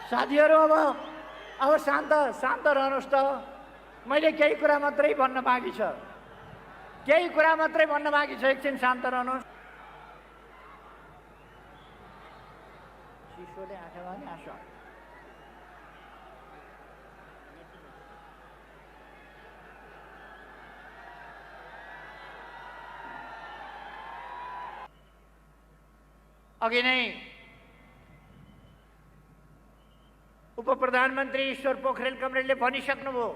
साथीहरू अब शान्त शान्त रहनुहोस् त। मैले केही कुरा मात्रै भन्न बाँकी छ, केही कुरा मात्रै भन्न बाँकी छ, एकछिन शान्त रहनुहोस्। शिशुले आँखामा नि आँसु अघि नै उप प्रधानमन्त्री ईश्वर पोखरेल कमरेलले भनिसक्नुभयो,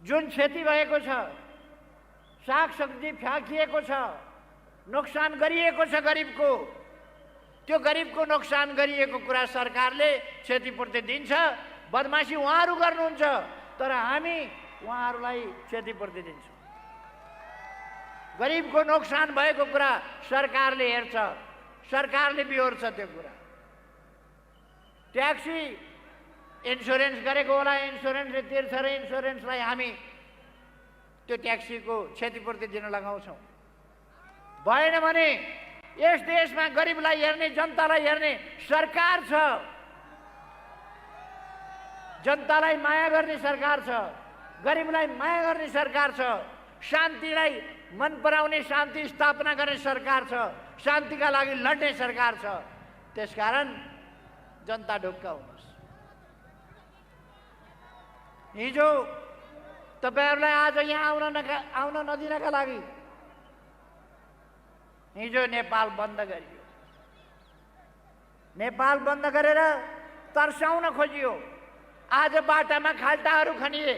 जुन क्षति भएको छ, सागसब्जी फ्याँकिएको छ, नोक्सान गरिएको छ गरिबको, त्यो गरिबको नोक्सान गरिएको कुरा सरकारले क्षतिपूर्ति दिन्छ। बदमासी उहाँहरू गर्नुहुन्छ, तर हामी उहाँहरूलाई क्षतिपूर्ति दिन्छौँ। गरिबको नोक्सान भएको कुरा सरकारले हेर्छ, सरकारले बिहोर्छ त्यो कुरा। ट्याक्सी इन्सुरेन्स गरेको होला, इन्सुरेन्सले तिर्छ र इन्सुरेन्सलाई हामी त्यो ट्याक्सीको क्षतिपूर्ति दिन लगाउँछौँ। भएन भने यस देशमा गरिबलाई हेर्ने, जनतालाई हेर्ने सरकार छ, जनतालाई माया गर्ने सरकार छ, गरिबलाई माया गर्ने सरकार छ, शान्तिलाई मन पराउने, शान्ति स्थापना गर्ने सरकार छ, शान्तिका लागि लड्ने सरकार छ। त्यसकारण जनता ढुक्क हुनुहोस्। हिजो तपाईहरुलाई आज यहाँ आउन नदिनका लागि हिजो नेपाल बन्द गरियो। नेपाल बन्द गरेर तर्साउन खोजियो। आज बाटामा खाल्टाहरू खनिए,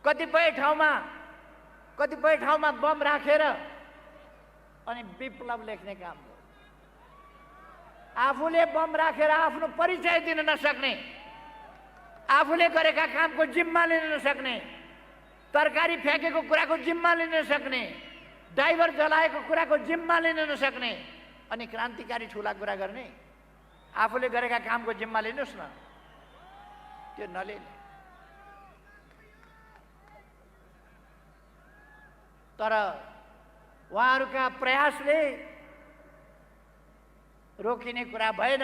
कतिपय ठाउँमा बम राखेर अनि विप्लव लेख्ने काम हो। आफूले बम राखेर आफ्नो परिचय दिन नसक्ने, आफूले गरेका कामको जिम्मा लिन नसक्ने, तरकारी फ्याँकेको कुराको जिम्मा लिन नसक्ने, ड्राइभर जलाएको कुराको जिम्मा लिन नसक्ने, अनि क्रान्तिकारी ठुला कुरा गर्ने। आफूले गरेका कामको जिम्मा लिनुहोस् न, त्यो नलिने। तर उहाँहरूका प्रयासले रोकिने कुरा भएन।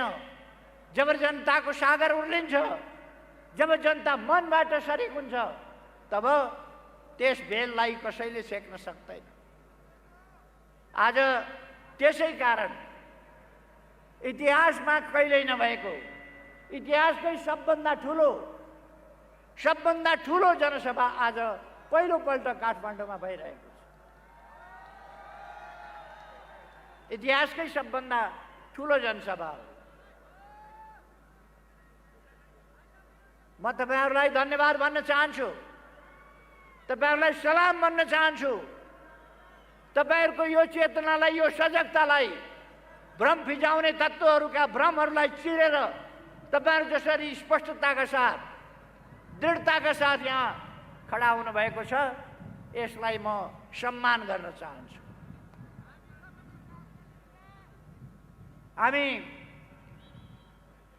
जब जनताको सागर उर्लिन्छ, जब जनता मनबाट सरिक हुन्छ, तब त्यस बेललाई कसैले सेक्न सक्दैन। आज त्यसै कारण इतिहासमा कहिल्यै नभएको, इतिहासकै सबभन्दा ठुलो जनसभा आज पहिलोपल्ट काठमाडौँमा भइरहेको छ। इतिहासकै सबभन्दा ठुलो जनसभा हो। म तपाईहरुलाई धन्यवाद भन्न चाहन्छु, तपाईहरुलाई सलाम भन्न चाहन्छु। तपाईहरुको यो चेतनालाई, यो सजगतालाई, भ्रम फिजाउने तत्त्वहरूका भ्रमहरूलाई चिरेर तपाईहरु जसरी स्पष्टताका साथ, दृढताका साथ यहाँ खडा हुनु भएको छ, यसलाई म सम्मान गर्न चाहन्छु। हामी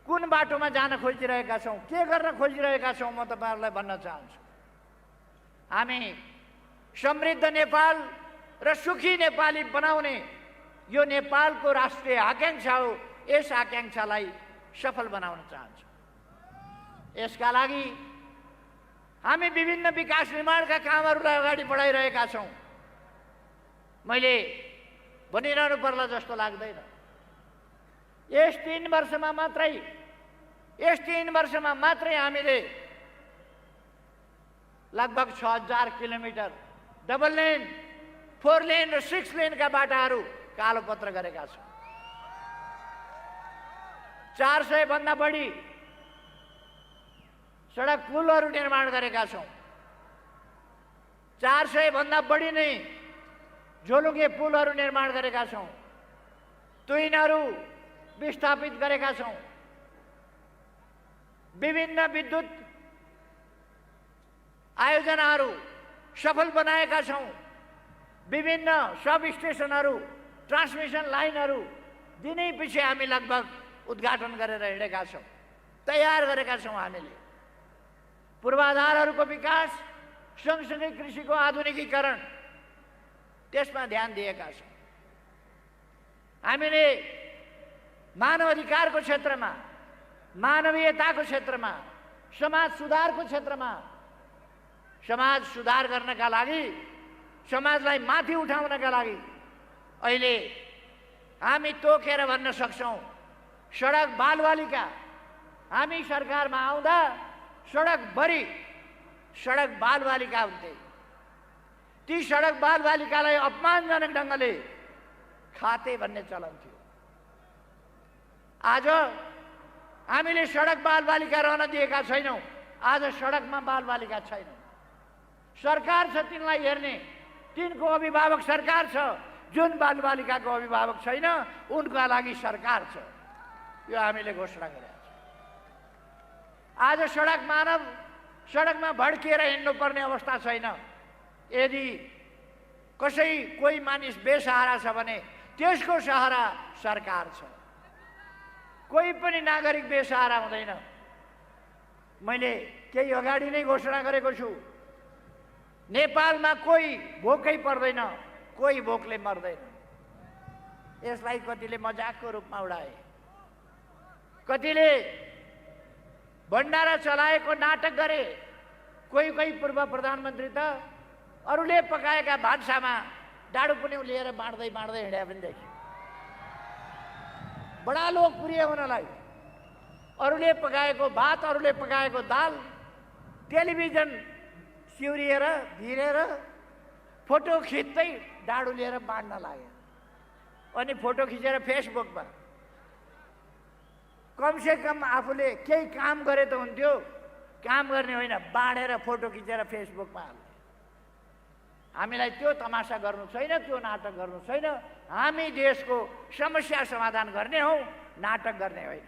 कुन बाटोमा जान खोजिरहेका छौं, के गर्न खोजिरहेका छौं, म तपाईहरुलाई भन्न चाहन्छु। हामी समृद्ध नेपाल र सुखी नेपाली बनाउने यो नेपालको राष्ट्रिय आकांक्षा हो। यस आकांक्षालाई सफल बनाउन चाहन्छौँ। यसका लागि हामी विभिन्न विकास निर्माणका कामहरूलाई अगाडि बढाइरहेका छौं। मैले भनिरहनु पर्ला जस्तो लाग्दैन। यस 3 वर्षमा मात्रै हामीले लगभग 6000 किलोमिटर डबल लेन, 4 लेन र 6 लेनका बाटाहरू कालोपत्र गरेका छौं। 400 भन्दा बढी सडक पुलहरू निर्माण गरेका छौं। 400 भन्दा बढी नै झोलुङ्गे पुलहरू निर्माण गरेका छौं। तुइनहरू विस्थापित गरेका छौं। विभिन्न विद्युत आयोजनाहरू सफल बनाएका छौं। विभिन्न सब स्टेशनहरू, ट्रान्समिसन लाइनहरू दिनै पछि हामी लगभग उद्घाटन गरेर हिँडेका छौं, तयार गरेका छौं। हामीले पूर्वाधारहरूको विकास सँगसँगै कृषिको आधुनिकीकरण त्यसमा ध्यान दिएका छौं। हामीले मानव अधिकारको क्षेत्रमा, मानवीयताको क्षेत्रमा, समाज सुधारको क्षेत्रमा, समाज सुधार गर्नका लागि, समाजलाई माथि उठाउनका लागि अहिले हामी तोकेर भन्न सक्छौँ, सडक बालबालिका हामी सरकारमा आउँदा सडकभरि सडक बालबालिका हुन्थे। ती सडक बालबालिकालाई अपमानजनक ढङ्गले खाते भन्ने चलन थियो। आज हामीले सडक बालबालिका रहन दिएका छैनौँ। आज सडकमा बालबालिका छैनन्। सरकार छ तिनलाई हेर्ने, तिनको अभिभावक सरकार छ। जुन बालबालिकाको अभिभावक छैन उनका लागि सरकार छ। यो हामीले घोषणा गरेका छौँ। आज सडकमा भड्किएर हिँड्नुपर्ने अवस्था छैन। यदि कोही मानिस बेसहारा छ भने त्यसको सहारा सरकार छ। कोही पनि नागरिक बेसहारा हुँदैन। मैले केही अगाडि नै घोषणा गरेको छु, नेपालमा कोही भोकै पर्दैन, कोही भोकले मर्दैन। यसलाई कतिले मजाकको रूपमा उडाए, कतिले भण्डारा चलाएको नाटक गरे। कोही पूर्व प्रधानमन्त्री त अरूले पकाएका भान्सामा डाडु पनि लिएर बाँड्दै हिँड्या पनि देखियो। बडा लोकप्रिय हुनलाई अरूले पकाएको भात, अरूले पकाएको दाल टेलिभिजन सिउरिएर भिरेर फोटो खिच्दै डाडु लिएर बाँड्न लाग्यो। अनि फोटो खिचेर फेसबुकमा, कमसेकम आफूले केही काम गरे त हुन्थ्यो। काम गर्ने होइन, बाँडेर फोटो खिचेर फेसबुकमा हाल्ने। हामीलाई त्यो तमासा गर्नु छैन, त्यो नाटक गर्नु छैन। हामी देशको समस्या समाधान गर्ने हौ, नाटक गर्ने होइन।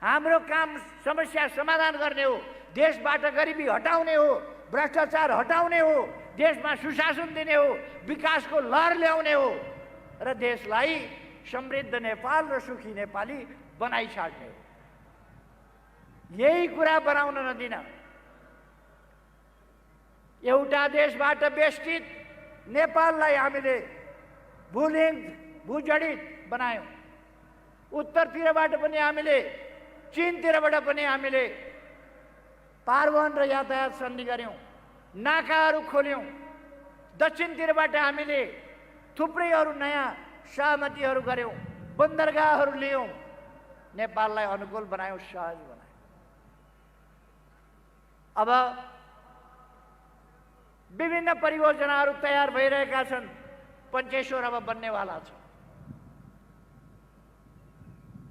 हाम्रो काम समस्या समाधान गर्ने हो, देशबाट गरिबी हटाउने हो, भ्रष्टाचार हटाउने हो, देशमा सुशासन दिने हो, विकासको लहर ल्याउने हो र देशलाई समृद्ध नेपाल र सुखी नेपाली बनाइछाड्ने हो। यही कुरा बनाउन नदिन एउटा देशबाट बेष्टित नेपाललाई हामीले भूजडित बनायौँ। उत्तरतिरबाट पनि हामीले, चीनतिरबाट पनि हामीले पारवहन र यातायात सन्धि गऱ्यौँ, नाकाहरू खोल्यौँ। दक्षिणतिरबाट हामीले थुप्रै अरू नयाँ सहमतिहरू गऱ्यौँ, बन्दरगाहहरू लियौँ, नेपाललाई अनुकूल बनायौँ, सहज बनायौँ। अब विभिन्न परियोजनाहरू तयार भइरहेका छन्। पञ्चेश्वर अब बन्नेवाला छ।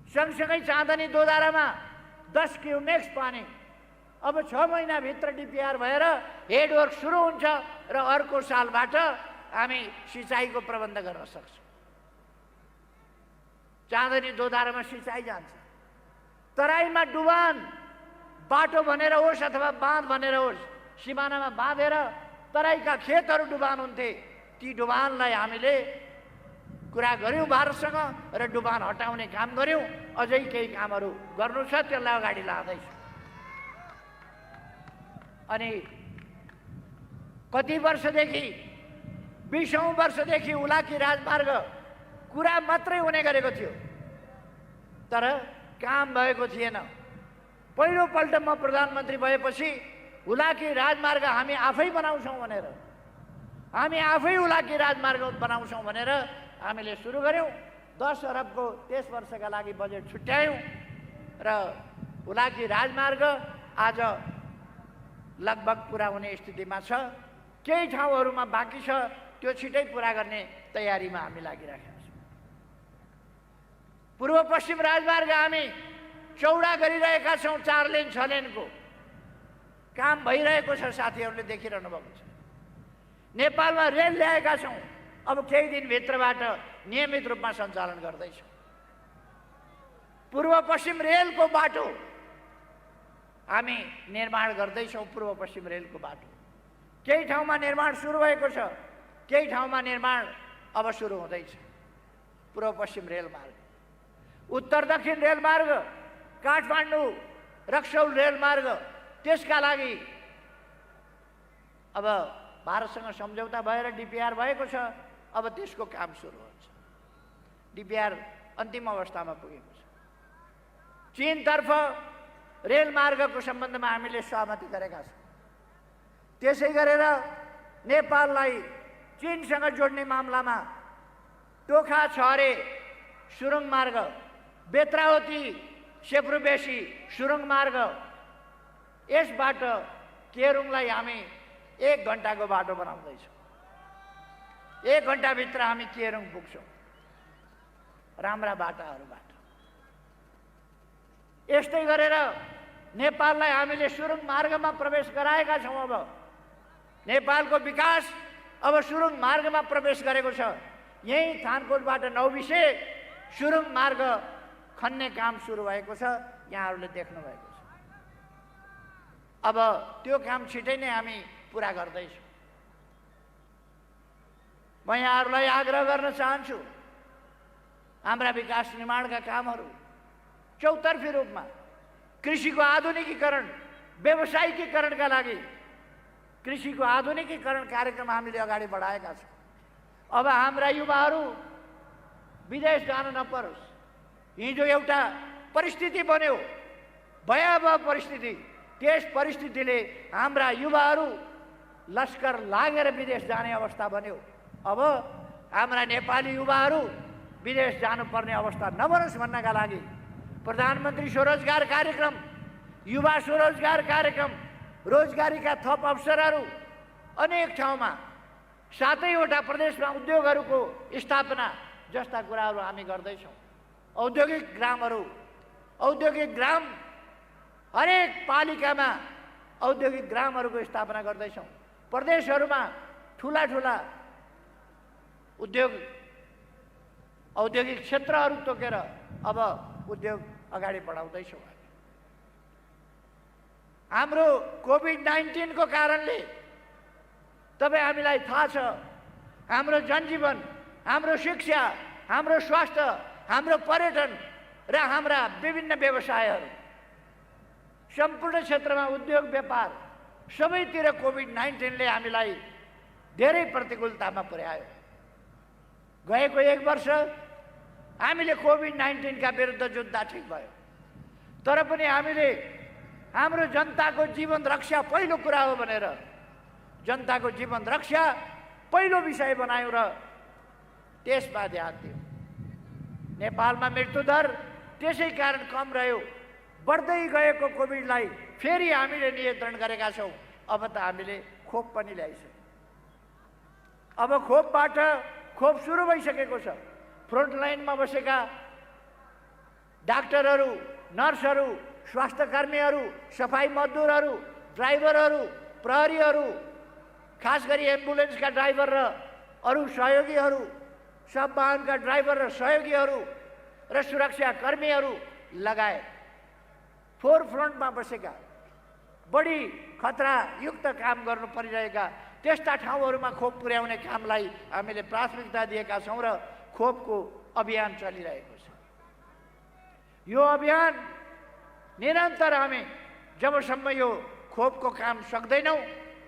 सँगसँगै चाँदनी दोधारामा 10 क्युमेक्स पानी अब 6 महिनाभित्र डिपिआर भएर हेडवर्क सुरु हुन्छ र अर्को सालबाट हामी सिँचाइको प्रबन्ध गर्न सक्छौँ। चाँदनी दोधारामा सिँचाइ जान्छ। तराईमा डुबान बाटो भनेर होस् अथवा बाँध भनेर होस्, सिमानामा बाँधेर तराईका खेतहरू डुबान हुन्थे। ती डुबानलाई हामीले कुरा गऱ्यौँ भारतसँग र डुबान हटाउने काम गऱ्यौँ। अझै केही कामहरू गर्नु छ, त्यसलाई अगाडि लाँदैछ। अनि कति वर्षदेखि, 20औं वर्षदेखि हुलाकी राजमार्ग कुरा मात्रै हुने गरेको थियो, तर काम भएको थिएन। पहिलोपल्ट म प्रधानमन्त्री भएपछि हुलाकी राजमार्ग हामी आफै बनाउँछौँ भनेर, हामी आफै हुलाकी राजमार्ग बनाउँछौँ भनेर हामीले सुरु गऱ्यौँ। 10 अरबको 23 वर्षका लागि बजेट छुट्यायौँ र हुलाकी राजमार्ग आज लगभग पुरा हुने स्थितिमा छ। केही ठाउँहरूमा बाँकी छ, त्यो छिटै पुरा गर्ने तयारीमा हामी लागिरहेका छौँ। पूर्व पश्चिम राजमार्ग हामी चौडा गरिरहेका छौँ। 4 लेन 6 लेनको काम भइरहेको छ, साथीहरूले देखिरहनु भएको छ। नेपालमा रेल ल्याएका छौँ, अब केही दिनभित्रबाट नियमित रूपमा सञ्चालन गर्दैछौँ। पूर्व पश्चिम रेलको बाटो हामी निर्माण गर्दैछौँ। पूर्व पश्चिम रेलको बाटो केही ठाउँमा निर्माण सुरु भएको छ, केही ठाउँमा निर्माण अब सुरु हुँदैछ। पूर्व पश्चिम रेलमार्ग, उत्तर दक्षिण रेलमार्ग, काठमाडौँ रक्सौल रेलमार्ग, त्यसका लागि अब भारतसँग सम्झौता भएर डिपिआर भएको छ। अब त्यसको काम सुरु हुन्छ। डिपिआर अन्तिम अवस्थामा पुगेको छ। चीनतर्फ रेलमार्गको सम्बन्धमा हामीले सहमति गरेका छौँ। त्यसै गरेर नेपाललाई चीनसँग जोड्ने मामलामा टोखा छहरे सुरुङ मार्ग, बेत्रावती सेब्रुबेसी सुरुङ मार्ग, यसबाट केरुङलाई हामी 1 घन्टाको बाटो बनाउँदैछौँ। 1 घन्टाभित्र हामी केरुङ पुग्छौँ राम्रा बाटाहरूबाट। यस्तै गरेर नेपाललाई हामीले सुरुङ मार्गमा प्रवेश गराएका छौँ। अब नेपालको विकास अब सुरुङ मार्गमा प्रवेश गरेको छ। यही थानकोटबाट नौबिसे सुरुङ मार्ग खन्ने काम सुरु भएको छ, यहाँहरूले देख्नुभएको छ। अब त्यो काम छिटै नै हामी पुरा गर्दैछौँ। म यहाँहरूलाई आग्रह गर्न चाहन्छु, हाम्रा विकास निर्माणका कामहरू चौतर्फी रूपमा कृषिको आधुनिकीकरण, व्यावसायिकीकरणका लागि कृषिको आधुनिकीकरण कार्यक्रम हामीले अगाडि बढाएका छौँ। अब हाम्रा युवाहरू विदेश जान नपरोस्। हिजो एउटा परिस्थिति बन्यो, भयावह परिस्थिति, त्यस परिस्थितिले हाम्रा युवाहरू लस्कर लागेर विदेश जाने अवस्था बन्यो। अब हाम्रा नेपाली युवाहरू विदेश जानुपर्ने अवस्था नबनोस् भन्नका लागि प्रधानमन्त्री स्वरोजगार कार्यक्रम, युवा स्वरोजगार कार्यक्रम, रोजगारीका थप अवसरहरू अनेक ठाउँमा, 7वटा प्रदेशमा उद्योगहरूको स्थापना जस्ता कुराहरू हामी गर्दैछौँ। औद्योगिक ग्राम हरेक पालिकामा औद्योगिक ग्रामहरूको स्थापना गर्दैछौँ। प्रदेशहरूमा ठुला ठुला औद्योगिक क्षेत्रहरू तोकेर अब उद्योग अगाडि बढाउँदैछौँ। हाम्रो कोभिड-19 को कारणले तपाईँ हामीलाई थाहा छ, हाम्रो जनजीवन, हाम्रो शिक्षा, हाम्रो स्वास्थ्य, हाम्रो पर्यटन र हाम्रा विभिन्न व्यवसायहरू, सम्पूर्ण क्षेत्रमा उद्योग व्यापार सबैतिर कोभिड-19ले हामीलाई धेरै प्रतिकूलतामा पुर्यायो। गएको 1 वर्ष हामीले कोभिड-19 का विरुद्ध जुत्दा ठिक भयो, तर पनि हामीले हाम्रो जनताको जीवन रक्षा पहिलो कुरा हो भनेर जनताको जीवन रक्षा पहिलो विषय बनायौँ र त्यसमा ध्यान दियौँ। नेपालमा मृत्युदर त्यसै कारण कम रह्यो। बढ्दै गएको कोभिडलाई फेरि हामीले नियन्त्रण गरेका छौँ। अब त हामीले खोप पनि ल्याइसक्यौँ। अब खोप सुरु भइसकेको छ। फ्रन्ट लाइनमा बसेका डाक्टरहरू, नर्सहरू, स्वास्थ्यकर्मीहरू, सफाई मजदुरहरू, ड्राइभरहरू, प्रहरीहरू, खास गरी एम्बुलेन्सका ड्राइभर र अरू सहयोगीहरू, सब वाहनका ड्राइभर र सहयोगीहरू र सुरक्षाकर्मीहरू लगायत फोर फ्रन्टमा बसेका, बढी खतरायुक्त काम गर्नु परिरहेका त्यस्ता ठाउँहरूमा खोप पुर्याउने कामलाई हामीले प्राथमिकता दिएका छौँ र खोपको अभियान चलिरहेको छ। यो अभियान निरन्तर हामी जबसम्म यो खोपको काम सक्दैनौँ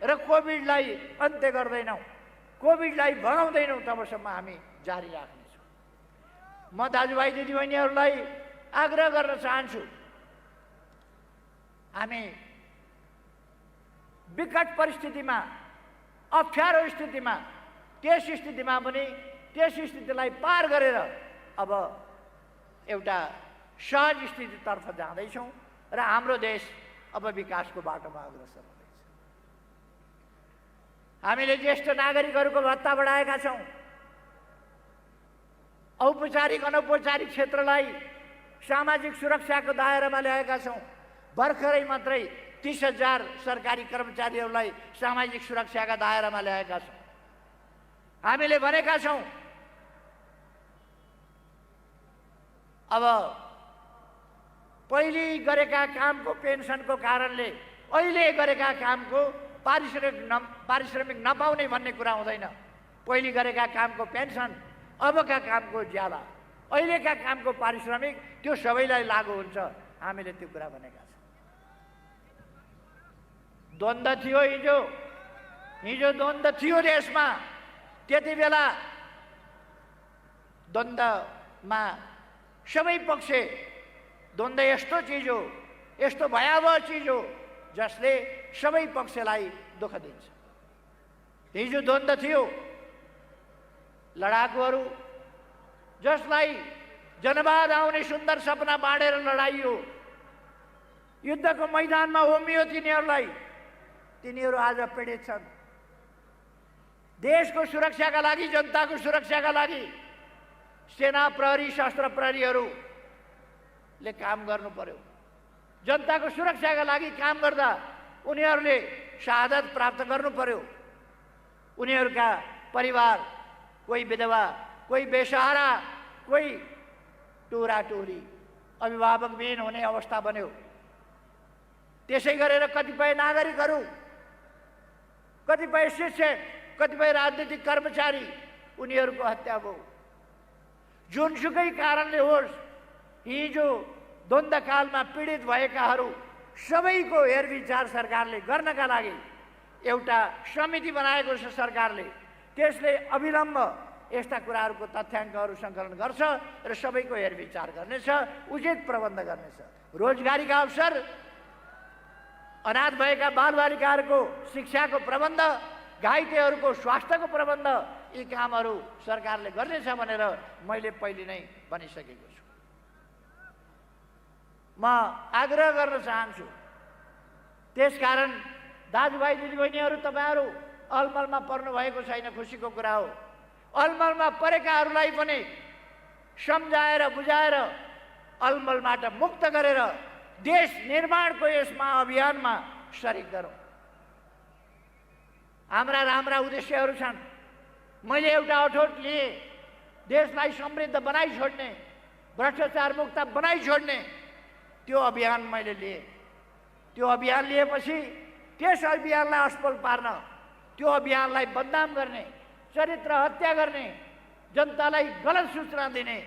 र कोभिडलाई अन्त्य गर्दैनौँ, कोभिडलाई भगाउँदैनौँ, तबसम्म हामी जारी राख्नेछौँ। म दाजुभाइ दिदीबहिनीहरूलाई आग्रह गर्न चाहन्छु, हामी विकट परिस्थितिमा, अप्ठ्यारो स्थितिमा, त्यस स्थितिमा पनि त्यस स्थितिलाई पार गरेर अब एउटा सहज स्थितितर्फ जाँदैछौँ र हाम्रो देश अब विकासको बाटोमा अग्रसर हुँदैछ। हामीले ज्येष्ठ नागरिकहरूको भत्ता बढाएका छौँ। औपचारिक अनौपचारिक क्षेत्रलाई सामाजिक सुरक्षाको दायरामा ल्याएका छौँ। भर्खरै मात्रै 30,000 सरकारी कर्मचारीहरूलाई सामाजिक सुरक्षाका दायरामा ल्याएका छौँ। हामीले भनेका छौँ अब पहिले गरेका कामको पेन्सनको कारणले अहिले गरेका कामको पारिश्रमिक नपाउने भन्ने कुरा हुँदैन। पहिले गरेका कामको पेन्सन, अबका कामको ज्याला, अहिलेका कामको पारिश्रमिक, त्यो सबैलाई लागू हुन्छ। हामीले त्यो कुरा भनेका छौँ। द्वन्द्व थियो हिजो द्वन्द्व थियो देशमा। त्यति बेला द्वन्द्वमा सबै पक्ष द्वन्द्व यस्तो चिज हो, यस्तो भयावह चिज हो जसले सबै पक्षलाई दुःख दिन्छ। हिजो द्वन्द्व थियो, लडाकुहरू जसलाई जनवाद आउने सुन्दर सपना बाँडेर लडाइयो, युद्धको मैदानमा होमियो तिनीहरूलाई, तिनीहरू आज पीडित छन्। देशको सुरक्षाका लागि, जनताको सुरक्षाका लागि सेना प्रहरी, सशस्त्र प्रहरीहरूले काम गर्नु पर्यो। जनताको सुरक्षाका लागि काम गर्दा उनीहरूले शहादत प्राप्त गर्नु पर्यो। उनीहरूका परिवार, कोही विधवा, कोही बेसहारा, कोही टोरा टोरी, अभिभावकविहीन हुने अवस्था बन्यो। त्यसै गरेर कतिपय नागरिकहरू, कतिपय शिक्षक, कतिपय राजनीतिक कर्मचारी, उनीहरूको हत्या भयो। जुनसुकै कारणले होस्, हिजो द्वन्द्वकालमा पीडित भएकाहरू सबैको हेरविचार सरकारले गर्नका लागि एउटा समिति बनाएको छ सरकारले। त्यसले अविलम्ब यस्ता कुराहरूको तथ्याङ्कहरू सङ्कलन गर्छ र सबैको हेरविचार गर्नेछ, उचित प्रबन्ध गर्नेछ। रोजगारीका अवसर, अनाथ भएका बालबालिकाहरूको शिक्षाको प्रबन्ध, घाइतेहरूको स्वास्थ्यको प्रबन्ध, यी कामहरू सरकारले गर्नेछ भनेर मैले पहिले नै भनिसकेको छु। म आग्रह गर्न चाहन्छु, त्यसकारण दाजुभाइ दिदीबहिनीहरू, तपाईँहरू अलमलमा पर्नु भएको छैन, खुसीको कुरा हो। अलमलमा परेकाहरूलाई पनि सम्झाएर बुझाएर अलमलबाट मुक्त गरेर देश निर्माणको यस महाअभियानमा सरिक गरौँ। हाम्रा राम्रा उद्देश्यहरू छन्। मैले एउटा अठोट लिएँ, देशलाई समृद्ध बनाइ छोड्ने, भ्रष्टाचार मुक्त बनाइ छोड्ने त्यो अभियान मैले लिएँ। त्यो अभियान लिएपछि त्यस अभियानलाई असफल पार्न, त्यो अभियानलाई बदनाम गर्ने, चरित्र हत्या गर्ने, जनतालाई गलत सूचना दिने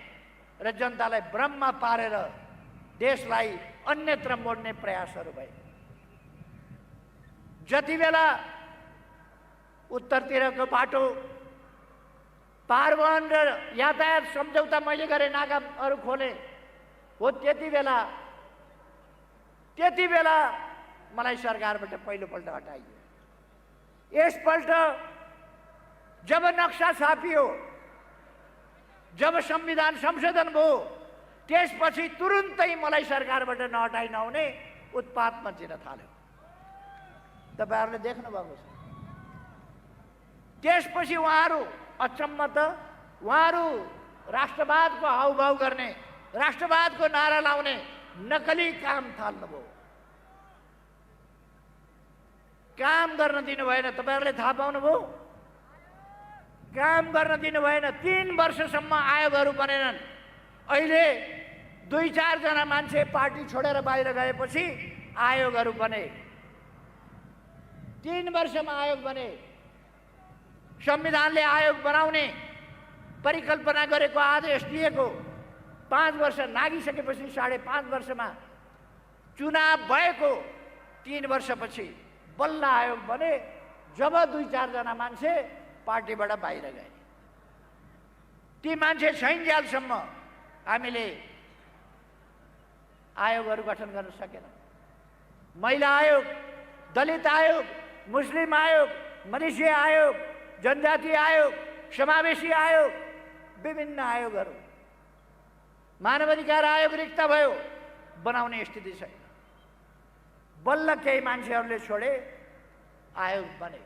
र जनतालाई भ्रममा पारेर देशलाई अन्यत्र मोड्ने प्रयासहरू भए। जति बेला उत्तरतिरको बाटो पारवहन र यातायात सम्झौता मैले गरेँ, नाकाहरू खोले हो, त्यति बेला मलाई सरकारबाट पहिलोपल्ट हटाइयो। यसपल्ट जब नक्सा छापियो, जब संविधान संशोधन भयो, त्यसपछि तुरुन्तै मलाई सरकारबाट नहटाइ नहुने उत्पात मचिन थाल्यो। तपाईँहरूले देख्नु भएको छ। त्यसपछि उहाँहरू अचम्म त, उहाँहरू राष्ट्रवादको हाउभाउ गर्ने, राष्ट्रवादको नारा लाउने नकली काम थाल्नुभयो। काम गर्न दिनु भएन। तपाईँहरूले थाहा पाउनुभयो, काम गर्न दिनु भएन। 3 वर्षसम्म आयोगहरू बनेनन्। अहिले 2-4 जना मान्छे पार्टी छोडेर बाहिर गएपछि आयोगहरू बने। 3 वर्षमा आयोग बने। संविधानले आयोग बनाउने परिकल्पना गरेको, आदेश दिएको 5 वर्ष नागिसकेपछि 5.5 वर्षमा चुनाव भएको 3 वर्षपछि बल्ल आयोग बने, जब 2-4 जना मान्छे पार्टीबाट बाहिर गए। ती मान्छे छैनन्जेलसम्म हामीले आयोगहरू गठन गर्न सकेनौँ। महिला आयोग, दलित आयोग, मुस्लिम आयोग, मधेसी आयोग, जनजाति आयोग, समावेशी आयोग, विभिन्न आयोगहरू। मानवाधिकार आयोग रिक्त भयो, बनाउने स्थिति छैन। बल्ल केही मान्छेहरूले छोडे, आयोग बने।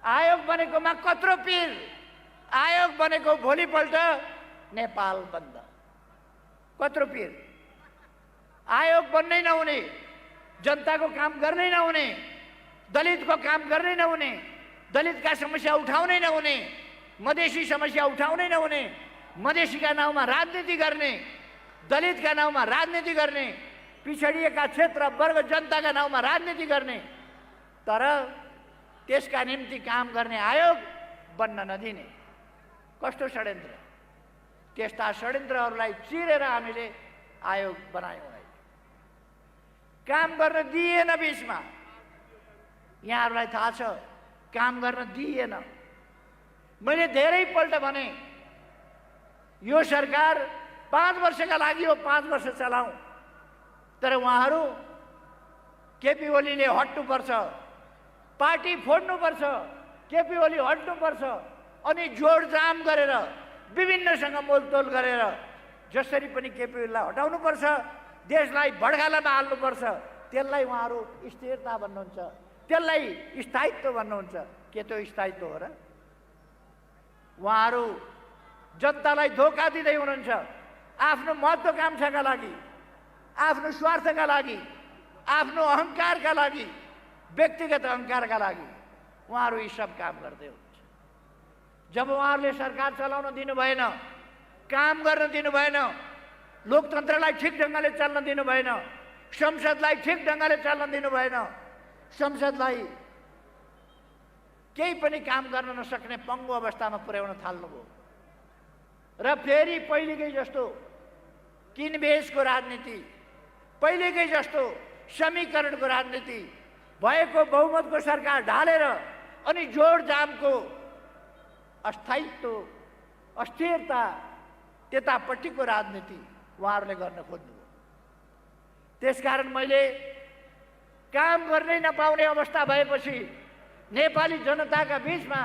आयोग बनेकोमा कत्रो पीर, आयोग बनेको भोलिपल्ट नेपाल बन्द। कत्रो पीर। आयोग बन्नै नहुने, जनताको काम गर्नै नहुने, दलितको काम गर्नै नहुने, दलितका समस्या उठाउनै नहुने, मधेसी समस्या उठाउनै नहुने, मधेसीका नाउँमा राजनीति गर्ने, दलितका नाउँमा राजनीति गर्ने, पिछडिएका क्षेत्र वर्ग जनताका नाउँमा राजनीति गर्ने, तर त्यसका निम्ति काम गर्ने आयोग बन्न नदिने। कस्तो षड्यन्त्र! त्यस्ता षड्यन्त्रहरूलाई चिरेर हामीले आयोग बनायौँ। काम गर्न दिएन। बिचमा यहाँहरूलाई थाहा छ, काम गर्न दिएन। मैले धेरैपल्ट भने, यो सरकार 5 वर्षका लागि हो, 5 वर्ष चलाउँ। तर उहाँहरू केपी ओलीले हट्नुपर्छ, पार्टी फोड्नुपर्छ, केपी ओली हट्नुपर्छ, अनि जोडजाम गरेर विभिन्नसँग मोलतोल गरेर जसरी पनि केपी ओलीलाई हटाउनुपर्छ, देशलाई भड्गालामा हाल्नुपर्छ, त्यसलाई उहाँहरू स्थिरता भन्नुहुन्छ, त्यसलाई स्थायित्व भन्नुहुन्छ। के त्यो स्थायित्व हो र? उहाँहरू जनतालाई धोका दिँदै हुनुहुन्छ। आफ्नो महत्त्वाकांक्षाका लागि, आफ्नो स्वार्थका लागि, आफ्नो अहङ्कारका लागि, व्यक्तिगत अहङ्कारका लागि उहाँहरू यी सब काम गर्दै हुनुहुन्छ। जब उहाँहरूले सरकार चलाउन दिनु भएन, काम गर्न दिनु भएन, लोकतन्त्रलाई ठिक ढङ्गले चल्न दिनु भएन, संसदलाई ठिक ढङ्गले चल्न दिनु भएन, संसदलाई केही पनि काम गर्न नसक्ने पङ्गु अवस्थामा पुर्याउन थाल्नुभयो र फेरि पहिलेकै जस्तो किनबेचको राजनीति, पहिलेकै जस्तो समीकरणको राजनीति, भएको बहुमतको सरकार ढालेर अनि जोडजामको अस्थायित्व, अस्थिरता, त्यतापट्टिको राजनीति उहाँहरूले गर्न खोज्नुभयो। त्यसकारण मैले काम गर्नै नपाउने अवस्था भएपछि नेपाली जनताका बीचमा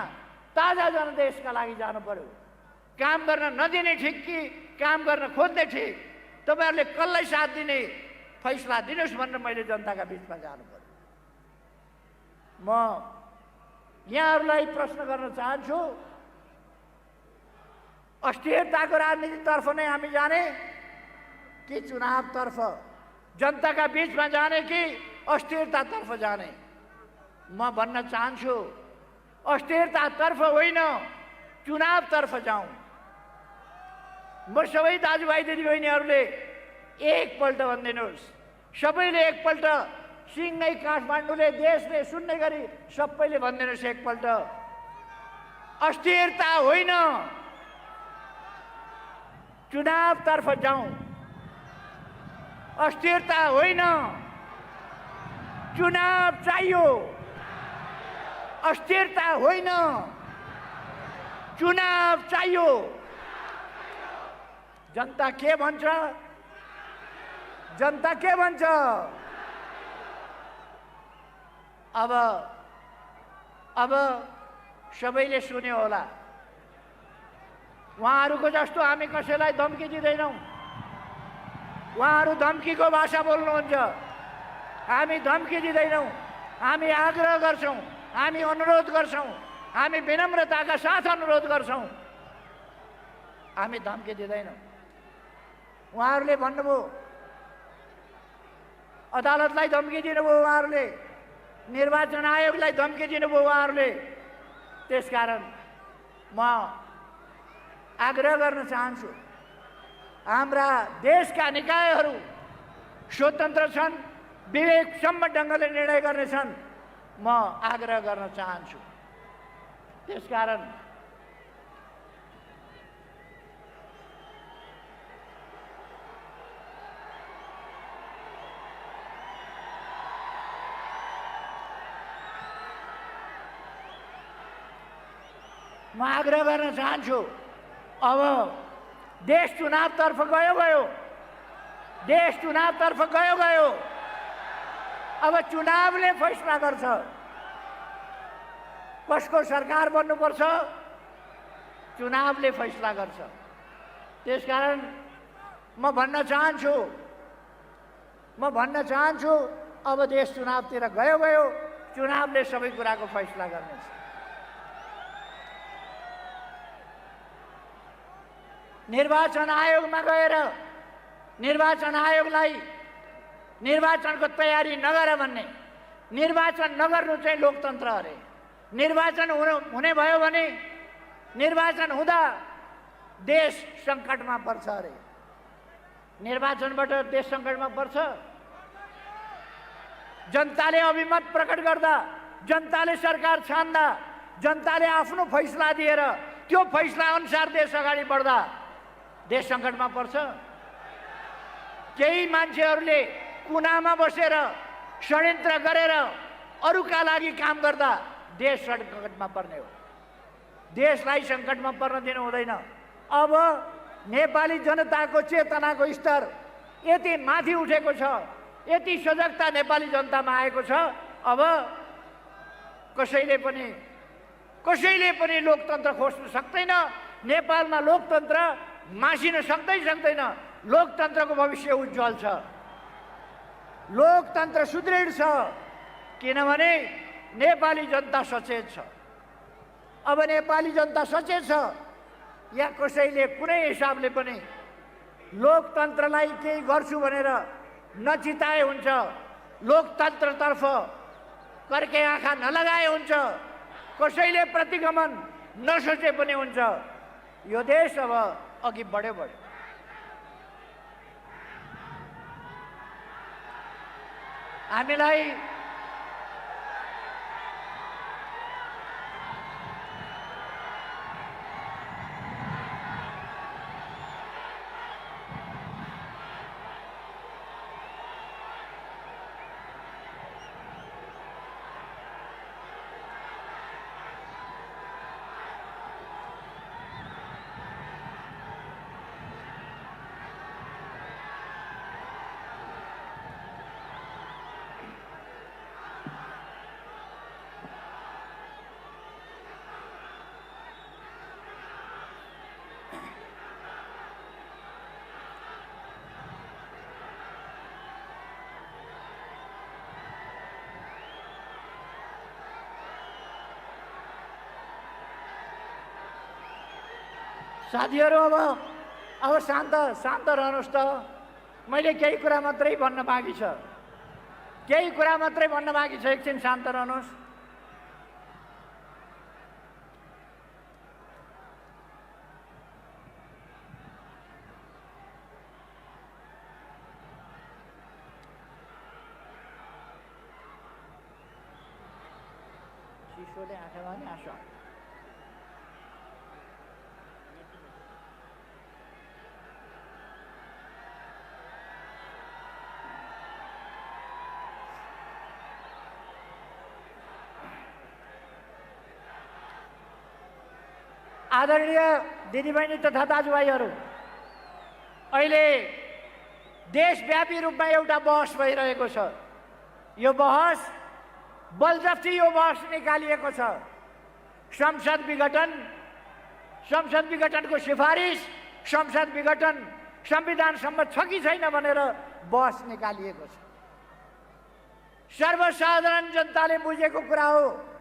ताजा जनादेशका लागि जानु पर्यो। काम गर्न नदिने ठिक कि काम गर्न खोज्ने ठिक, तपाईँहरूले कसलाई साथ दिने फैसला दिनुहोस् भनेर मैले जनताका बीचमा जानु पर्यो। म यहाँहरूलाई प्रश्न गर्न चाहन्छु, अस्थिरताको राजनीतितर्फ नै हामी जाने कि चुनावतर्फ, जनताका बीचमा जाने कि अस्थिरतातर्फ जाने? म भन्न चाहन्छु अस्थिरतातर्फ होइन, चुनावतर्फ जाउँ। म सबै दाजुभाइ दिदीबहिनीहरूले एकपल्ट भनिदिनुहोस्, सबैले एकपल्ट, सिंहै काठमाडौँले, देशले सुन्ने गरी सबैले भनिदिनुहोस् एकपल्ट, अस्थिरता होइन, चुनावतर्फ जाउँ। अस्थिरता होइन, चुनाव चाहियो। अस्थिरता होइन, चुनाव चाहियो। जनता के भन्छ? जनता के भन्छ? अब सबैले सुन्यो होला। उहाँहरूको जस्तो हामी कसैलाई धम्की दिँदैनौँ। उहाँहरू धम्कीको भाषा बोल्नुहुन्छ, हामी धम्की दिँदैनौँ। हामी आग्रह गर्छौँ, हामी अनुरोध गर्छौँ, हामी विनम्रताका साथ अनुरोध गर्छौँ, हामी धम्की दिँदैनौँ। उहाँहरूले भन्नुभयो, अदालतलाई धम्की दिनुभयो उहाँहरूले, निर्वाचन आयोगलाई धम्की दिनुभयो उहाँहरूले। त्यसकारण म आग्रह गर्न चाहन्छु, हाम्रा देशका निकायहरू स्वतन्त्र छन्, विवेकसम्म ढङ्गले निर्णय गर्नेछन्, म आग्रह गर्न चाहन्छु। त्यसकारण म आग्रह गर्न चाहन्छु, अब देश चुनावतर्फ गयो, देश चुनावतर्फ गयो। अब चुनावले फैसला गर्छ कसको सरकार बन्नुपर्छ, चुनावले फैसला गर्छ। त्यसकारण म भन्न चाहन्छु अब देश चुनावतिर गयो, चुनावले सबै कुराको फैसला गर्नेछ। निर्वाचन आयोगमा गएर निर्वाचन आयोगलाई निर्वाचनको तयारी नगर भन्ने, निर्वाचन नगर्नु चाहिँ लोकतन्त्र अरे। निर्वाचन हुने भयो भने निर्वाचन हुँदा देश सङ्कटमा पर्छ अरे। निर्वाचनबाट देश सङ्कटमा पर्छ। जनताले अभिमत प्रकट गर्दा, जनताले सरकार छान्दा, जनताले आफ्नो फैसला दिएर त्यो फैसला अनुसार देश अगाडि बढ्दा देश सङ्कटमा पर्छ। केही मान्छेहरूले कुनामा बसेर षड्यन्त्र गरेर अरूका लागि काम गर्दा देश सङ्कटमा पर्ने हो। देशलाई सङ्कटमा पर्न दिनु हुँदैन। अब नेपाली जनताको चेतनाको स्तर यति माथि उठेको छ, यति सजगता नेपाली जनतामा आएको छ। अब कसैले पनि लोकतन्त्र खोज्न सक्दैन। नेपालमा लोकतन्त्र मासिन सक्दैन। लोकतन्त्रको भविष्य उज्जवल छ, लोकतन्त्र सुदृढ छ, किनभने नेपाली जनता सचेत छ। अब नेपाली जनता सचेत छ, या कसैले कुनै हिसाबले पनि लोकतन्त्रलाई केही गर्छु भनेर नचिताए हुन्छ, लोकतन्त्रतर्फ कर्के आँखा नलगाए हुन्छ, कसैले प्रतिगमन नसोचे पनि हुन्छ। यो देश अब अघि बढ्यो। हामीलाई साथीहरू अब शान्त रहनुहोस् त। मैले केही कुरा मात्रै भन्न बाँकी छ, एकछिन शान्त रहनुहोस्। चिसोले आँखामा नि आँसु आदरणीय दिदीबहिनी तथा दाजुभाइहरू, अहिले देशव्यापी रूपमा एउटा बहस भइरहेको छ। यो बहस बलजफ्ती यो बहस निकालिएको छ। संसद विघटनको सिफारिस, संसद विघटन संविधान सम्मत छ कि छैन भनेर बहस निकालिएको छ। सर्वसाधारण जनताले बुझेको कुरा हो।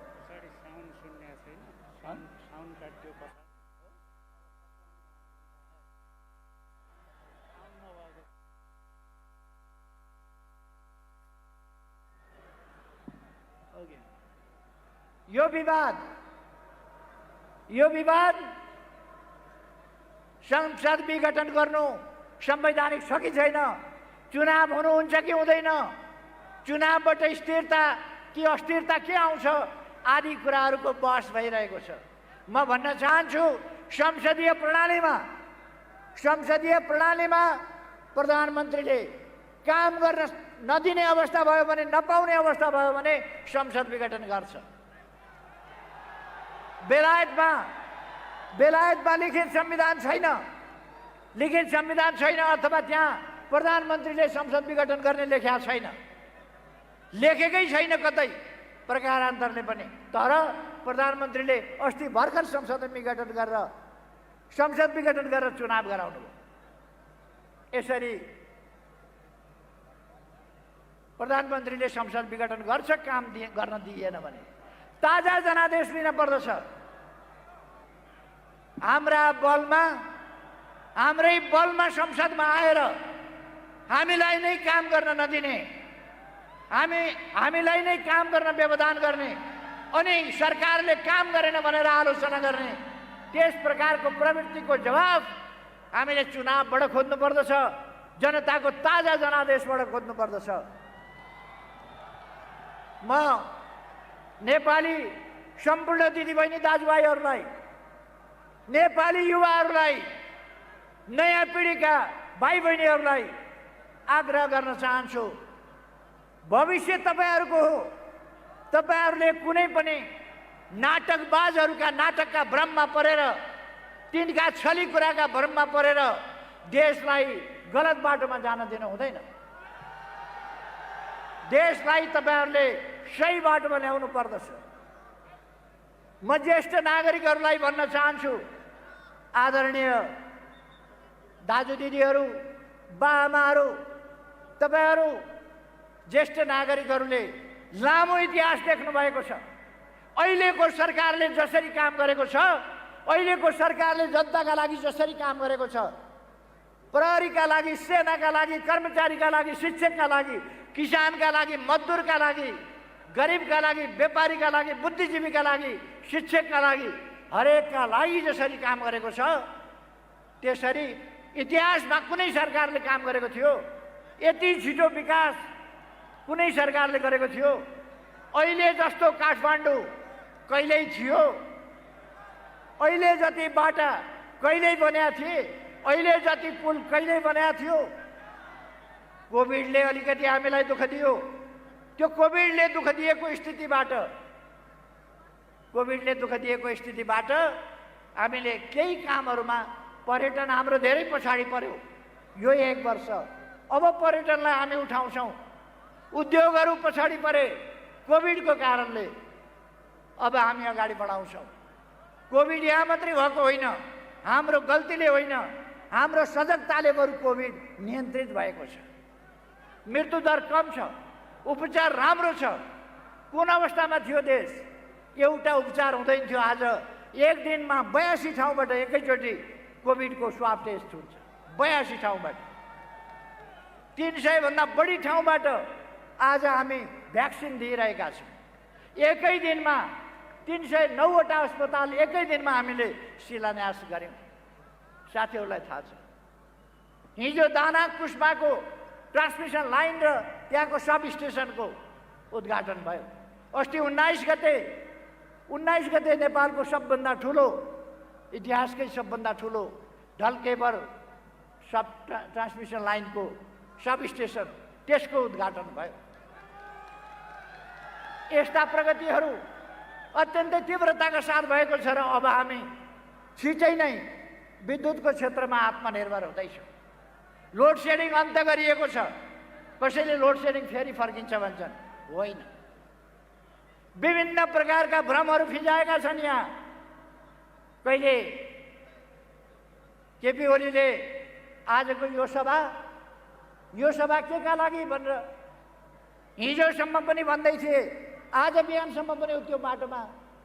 यो विवाद संसद विघटन गर्नु संवैधानिक छ कि छैन, चुनाव हुनुहुन्छ कि हुँदैन, चुनावबाट स्थिरता कि अस्थिरता के आउँछ आदि कुराहरूको बहस भइरहेको छ। म भन्न चाहन्छु, संसदीय प्रणालीमा प्रधानमन्त्रीले काम गर्न नदिने अवस्था भयो भने, नपाउने अवस्था भयो भने संसद विघटन गर्छ। बेलायतमा लिखित संविधान छैन अथवा त्यहाँ प्रधानमन्त्रीले संसद विघटन गर्ने लेखेको छैन, लेखेकै छैन कतै प्रकारान्तरले पनि। तर प्रधानमन्त्रीले अस्ति भर्खर संसद विघटन गरेर चुनाव गराउनु भयो। यसरी प्रधानमन्त्रीले संसद विघटन गर्छ, काम गर्न दिएन भने ताजा जनादेश लिन पर्दछ। हाम्रै बलमा संसदमा आएर हामीलाई नै काम गर्न नदिने, हामीलाई नै काम गर्न व्यवधान गर्ने अनि सरकारले काम गरेन भनेर आलोचना गर्ने, त्यस प्रकारको प्रवृत्तिको जवाब हामीले चुनावबाट खोज्नु पर्दछ, जनताको ताजा जनादेशबाट खोज्नु पर्दछ। म नेपाली सम्पूर्ण दिदीबहिनी दाजुभाइहरूलाई, नेपाली युवाहरूलाई, नयाँ पिँढीका भाइ बहिनीहरूलाई आग्रह गर्न चाहन्छु, भविष्य तपाईहरूको हो। तपाईँहरूले कुनै पनि नाटकबाजहरूका नाटकका भ्रममा परेर तिनका छली कुराका भ्रममा परेर देशलाई गलत बाटोमा जान दिन हुँदैन। देशलाई तपाईहरुले सही बाटोमा ल्याउनु पर्दछ। म ज्येष्ठ नागरिकहरूलाई भन्न चाहन्छु, आदरणीय दाजु दिदीहरू, बाआमाहरू, तपाईहरु ज्येष्ठ नागरिकहरूले लामो इतिहास देख्नु भएको छ। अहिलेको सरकारले जसरी काम गरेको छ, अहिलेको सरकारले जनताका लागि जसरी काम गरेको छ, प्रहरीका लागि, सेनाका लागि, कर्मचारीका लागि, शिक्षकका लागि, किसानका लागि, मजदुरका लागि, गरिबका लागि, व्यापारीका लागि, बुद्धिजीवीका लागि, शिक्षकका लागि, हरेकका लागि जसरी काम गरेको छ, त्यसरी इतिहासमा कुनै सरकारले काम गरेको थियो? यति छिटो विकास कुनै सरकारले गरेको थियो? अहिले जस्तो काठमाडौँ कहिल्यै थियो? अहिले जति बाटा कहिल्यै बनेका थिए? अहिले जति पुल कहिल्यै बनेका थियो? कोभिडले अलिकति हामीलाई दुःख दियो। त्यो कोभिडले दुःख दिएको स्थितिबाट हामीले केही कामहरुमा पर्यटन हाम्रो धेरै पछाडी पर्यो यो 1 वर्ष। अब पर्यटनलाई हामी उठाउँछौं। उद्योगहरु पछाडी परे कोभिडको कारणले, अब हामी अगाडि बढाउँछौं। कोभिड यहाँ मात्रै भएको होइन, हाम्रो गल्तीले होइन, हाम्रो सजगताले बरु कोभिड नियन्त्रित भएको छ। मृत्यु दर कम छ, उपचार राम्रो छ। कुन अवस्थामा थियो देश? एउटा उपचार हुँदैन थियो। आज एक दिनमा 82 ठाउँबाट एकैचोटि कोभिडको स्वाब टेस्ट हुन्छ। 82 ठाउँबाट, 300 भन्दा बढी ठाउँबाट आज हामी भ्याक्सिन दिइरहेका छौं। एकै दिनमा 309 वटा अस्पताल एकै दिनमा हामीले शिलान्यास गर्यौं। साथीहरूलाई थाहा छ, हिजो दाना कुस्माको ट्रान्समिसन लाइन र त्यहाँको सब स्टेशनको उद्घाटन भयो। अस्ति 19 गते नेपालको सबभन्दा ठुलो, इतिहासकै सबभन्दा ठुलो ढलकेबर सब ट्रान्समिसन लाइनको सब स्टेशन, त्यसको उद्घाटन भयो। यस्ता प्रगतिहरू अत्यन्तै तीव्रताका साथ भएको छ र अब हामी छिटै नै विद्युतको क्षेत्रमा आत्मनिर्भर हुँदैछौँ। लोड सेडिङ अन्त्य गरिएको छ। कसैले लोड सेडिङ फेरि फर्किन्छ भन्छन्, होइन। विभिन्न प्रकारका भ्रमहरू फिजाएका छन् यहाँ। कहिले केपी ओलीले आजको यो सभा केका लागि भनेर हिजोसम्म पनि भन्दै थिए, आज बिहानसम्म पनि त्यो बाटोमा,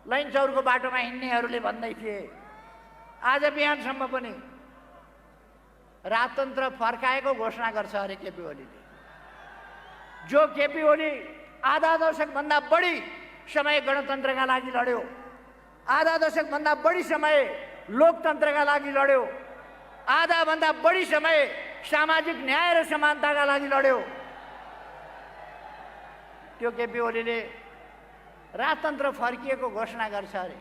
लाइन चौरको बाटोमा हिँड्नेहरूले भन्दै थिए। आज बिहानसम्म पनि राजतन्त्र फर्काएको घोषणा गर्छ अरे केपी ओलीले। जो केपी ओली आधा दशक भन्दा बढी समय गणतन्त्रका लागि लड्यो, आधा दशक भन्दा बढी समय लोकतन्त्रका लागि लड्यो, आधा भन्दा बढी समय सामाजिक न्याय र समानताका लागि लड्यो, त्यो केपी ओलीले राजतन्त्र फर्किएको घोषणा गर्छ अरे।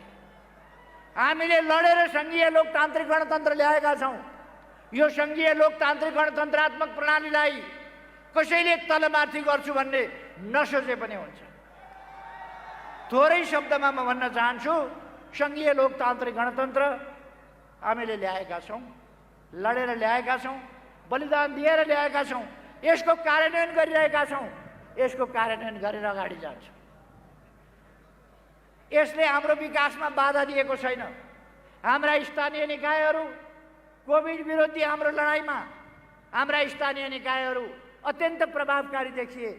हामीले लडेर संघीय लोकतान्त्रिक गणतन्त्र ल्याएका छौं। यो संघीय लोकतान्त्रिक गणतन्त्रात्मक प्रणालीलाई कसैले तलमाथि गर्छु भन्ने नसोचे पनि हुन्छ। थोरै शब्दमा म भन्न चाहन्छु, संघीय लोकतान्त्रिक गणतन्त्र हामीले ल्याएका छौं, लडेर ल्याएका छौं, बलिदान दिएर ल्याएका छौं। यसको कार्यान्वयन गरिरहेका छौं। यसको कार्यान्वयन गरेर अगाडि जान्छौं। यसले हाम्रो विकासमा बाधा दिएको छैन। हाम्रा स्थानीय निकायहरू कोभिड विरोधी हाम्रो लडाईँमा हाम्रा स्थानीय निकायहरू अत्यन्त प्रभावकारी देखिए।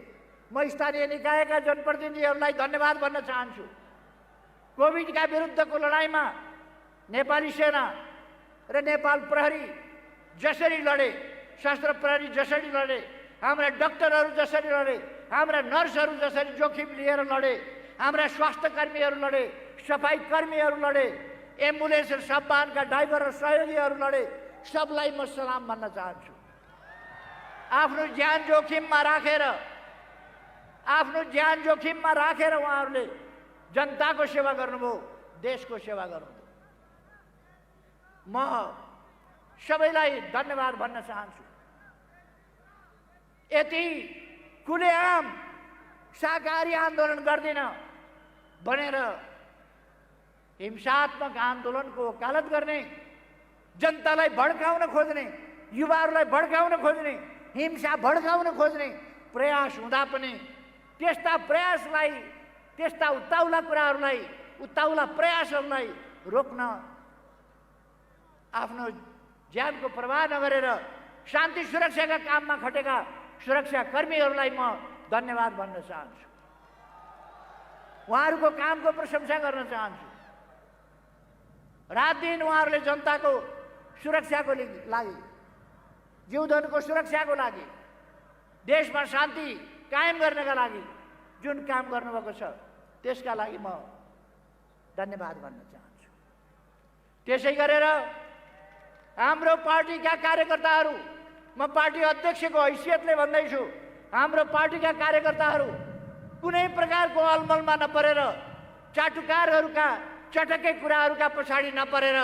म स्थानीय निकायका जनप्रतिनिधिहरूलाई धन्यवाद भन्न चाहन्छु। कोभिडका विरुद्धको लडाईँमा नेपाली सेना र नेपाल प्रहरी जसरी लडे, सशस्त्र प्रहरी जसरी लडे, हाम्रा डाक्टरहरू जसरी लडे, हाम्रा नर्सहरू जसरी जोखिम लिएर लडे, हाम्रा स्वास्थ्य कर्मीहरू लडे, सफाई कर्मीहरू लडे, एम्बुलेन्स र सबवाहनका ड्राइभर र सहयोगीहरू लडे, सबलाई म सलाम भन्न चाहन्छु। आफ्नो ज्यान जोखिममा राखेर उहाँहरूले जनताको सेवा गर्नुभयो, देशको सेवा गर्नुभयो। म सबैलाई धन्यवाद भन्न चाहन्छु। यति खुलेआम शाकाहारी आन्दोलन गर्दिन भनेर हिंसात्मक आन्दोलनको वकालत गर्ने जनतालाई भड्काउन खोज्ने, युवाहरूलाई भड्काउन खोज्ने, हिंसा भड्काउन खोज्ने प्रयास हुँदा पनि त्यस्ता प्रयासलाई, त्यस्ता उत्ताउला कुराहरूलाई, उत्ताउला प्रयासहरूलाई रोक्न आफ्नो ज्यानको प्रवाह नगरेर शान्ति सुरक्षाका काममा खटेका सुरक्षाकर्मीहरूलाई म धन्यवाद भन्न चाहन्छु। उहाँहरूको कामको प्रशंसा गर्न चाहन्छु। रात दिन उहाँहरूले जनताको सुरक्षाको लागि, जीवधनको सुरक्षाको लागि, देशमा शान्ति कायम गर्नका लागि जुन काम गर्नुभएको छ त्यसका लागि म धन्यवाद भन्न चाहन्छु। त्यसै गरेर हाम्रो पार्टीका कार्यकर्ताहरू, म पार्टी अध्यक्षको हैसियतले भन्दैछु, हाम्रो पार्टीका कार्यकर्ताहरू कुनै प्रकारको अलमलमा नपरेर, चाटुकारहरूका चटकै कुराहरूका पछाडि नपरेर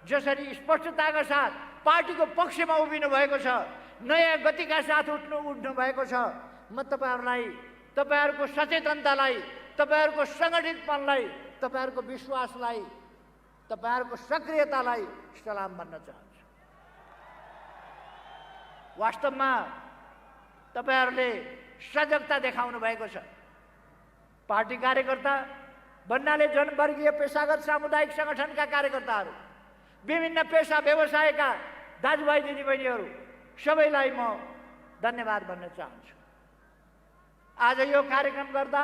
जसरी स्पष्टताका साथ पार्टीको पक्षमा उभिनु भएको छ, नयाँ गतिका साथ उठ्नु भएको छ, म तपाईहरूलाई, तपाईहरूको सचेतनतालाई, तपाईहरूको सङ्गठितपनलाई, तपाईहरूको विश्वासलाई, तपाईहरूको सक्रियतालाई सलाम भन्न चाहन्छु। वास्तवमा तपाईहरूले सजगता देखाउनु भएको छ। पार्टी कार्यकर्ता भन्नाले जनवर्गीय पेशागत सामुदायिक सङ्गठनका कार्यकर्ताहरू, विभिन्न पेशा व्यवसायका दाजुभाइ दिदीबहिनीहरू सबैलाई म धन्यवाद भन्न चाहन्छु। आज यो कार्यक्रम गर्दा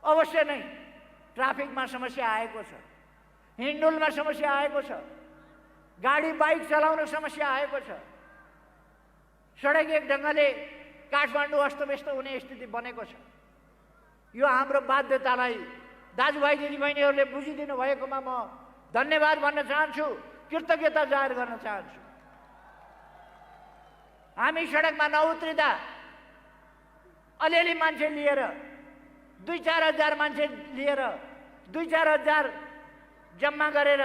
अवश्य नै ट्राफिकमा समस्या आएको छ, हिँडडुलमा समस्या आएको छ, गाडी बाइक चलाउन समस्या आएको छ, सडक एक ढङ्गले काठमाडौँ अस्तव्यस्त हुने स्थिति बनेको छ। यो हाम्रो बाध्यतालाई दाजुभाइ दिदीबहिनीहरूले बुझिदिनु भएकोमा म धन्यवाद भन्न चाहन्छु, कृतज्ञता जाहेर गर्न चाहन्छु। हामी सडकमा नउत्रिँदा अलिअलि मान्छे लिएर, 2-4 हजार मान्छे लिएर, 2-4 हजार जम्मा गरेर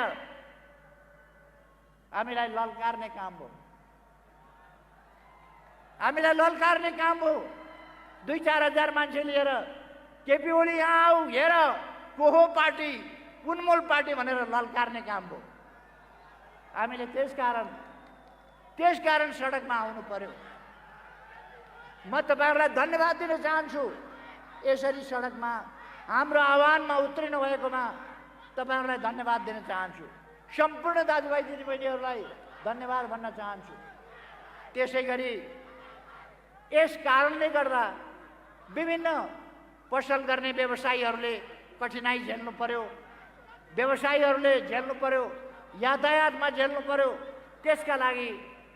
हामीलाई ललकार्ने काम हो, हामीलाई ललकार्ने काम हो। 2-4 हजार मान्छे लिएर केपी ओली यहाँ आऊ, हेर को हो पार्टी, कुन मूल पार्टी भनेर ललकार्ने काम हो। हामीले त्यसकारण सडकमा आउनु पर्यो। म तपाईहरूलाई धन्यवाद दिन चाहन्छु। यसरी सडकमा हाम्रो आह्वानमा उत्रिनु भएकोमा तपाईहरूलाई धन्यवाद दिन चाहन्छु। सम्पूर्ण दाजुभाइ दिदीबहिनीहरूलाई धन्यवाद भन्न चाहन्छु। त्यसै गरी यस कारणले गर्दा विभिन्न पसल गर्ने व्यवसायीहरूले कठिनाइ झेल्नु पर्यो, व्यवसायीहरूले झेल्नु पर्यो, यातायातमा झेल्नु पर्यो। त्यसका लागि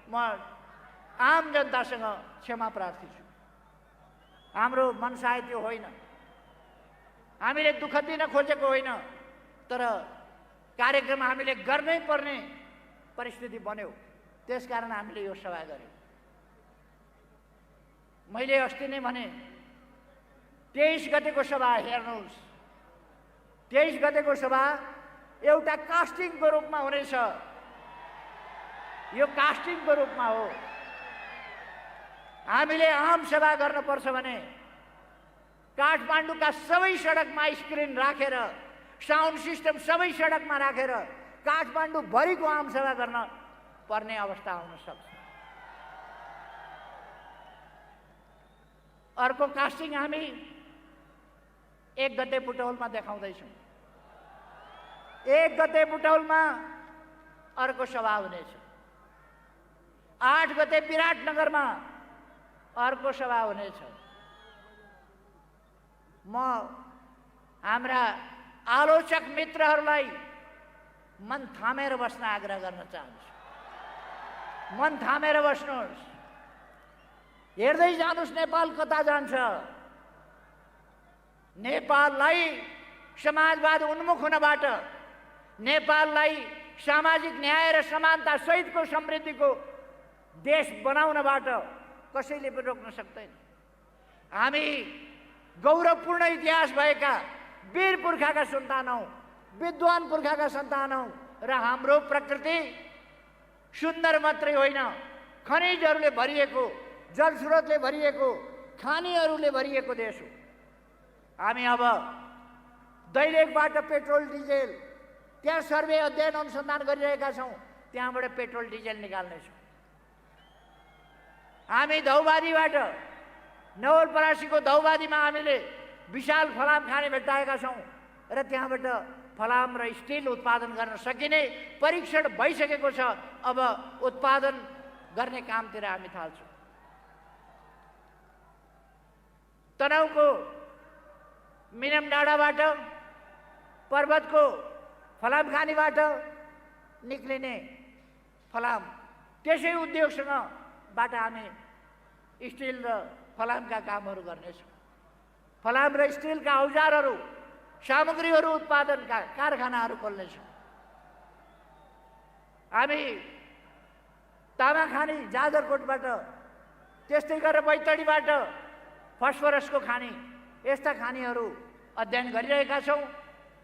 म आम जनतासँग क्षमा प्रार्थी छु। हाम्रो मनसाय त्यो होइन, हामीले दुःख दिन खोजेको होइन, तर कार्यक्रम हामीले गर्नै पर्ने परिस्थिति बन्यो। त्यसकारण हामीले यो सभा गर्यौँ। मैले अस्ति नै भने 23 गतेको सभा हेर्नुहोस्, 23 गतेको सभा एउटा कास्टिङको रूपमा हुनेछ। यो कास्टिङको रूपमा हो। हामीले आम सभा गर्नुपर्छ भने काठमाडौँका सबै सडकमा स्क्रिन राखेर, साउन्ड सिस्टम सबै सडकमा राखेर काठमाडौँ भरिको आम सभा गर्न पर्ने अवस्था आउन सक्छ। अर्को कास्टिङ हामी 1 गते बुटौलमा देखाउँदैछौँ। 1 गते बुटौलमा अर्को सभा हुनेछ। 8 गते विराटनगरमा अर्को सभा हुनेछ। म हाम्रा आलोचक मित्रहरूलाई मन थामेर बस्न आग्रह गर्न चाहन्छु। मन थामेर बस्नुहोस्, हेर्दै जानुहोस् नेपाल कता जान्छ। नेपाललाई समाजवाद उन्मुख हुनबाट, नेपाललाई सामाजिक न्याय र समानता सहितको समृद्धिको देश बनाउनबाट कसैले पनि रोक्न सक्दैन। हामी गौरवपूर्ण इतिहास भएका वीर पुर्खाका सन्तान हौँ, विद्वान पुर्खाका सन्तान हौँ र हाम्रो प्रकृति सुन्दर मात्रै होइन, खनिजहरूले भरिएको, जलस्रोतले भरिएको, खानीहरूले भरिएको देश हो। हामी अब दैलेखबाट पेट्रोल डिजेल त्यहाँ सर्वे अध्ययन अनुसन्धान गरिरहेका छौँ। त्यहाँबाट पेट्रोल डिजेल निकाल्नेछौँ। हामी धौबादीबाट नवलपरासीको धौबादीमा हामीले विशाल फलाम खाने भेट्टाएका छौँ र त्यहाँबाट फलाम र स्टिल उत्पादन गर्न सकिने परीक्षण भइसकेको छ। अब उत्पादन गर्ने कामतिर हामी थाल्छौँ। तनहुँको मिनम डाँडाबाट पर्वतको फलाम खानीबाट निक्लिने फलाम त्यसै उद्योगसँगबाट हामी स्टिल र फलामका कामहरू गर्नेछौँ। फलाम र स्टिलका औजारहरू सामग्रीहरू उत्पादनका कारखानाहरू खोल्नेछौँ। हामी तामाखानी जाजरकोटबाट त्यस्तै गरेर बैतडीबाट फस्फरसको खानी यस्ता खानीहरू अध्ययन गरिरहेका छौँ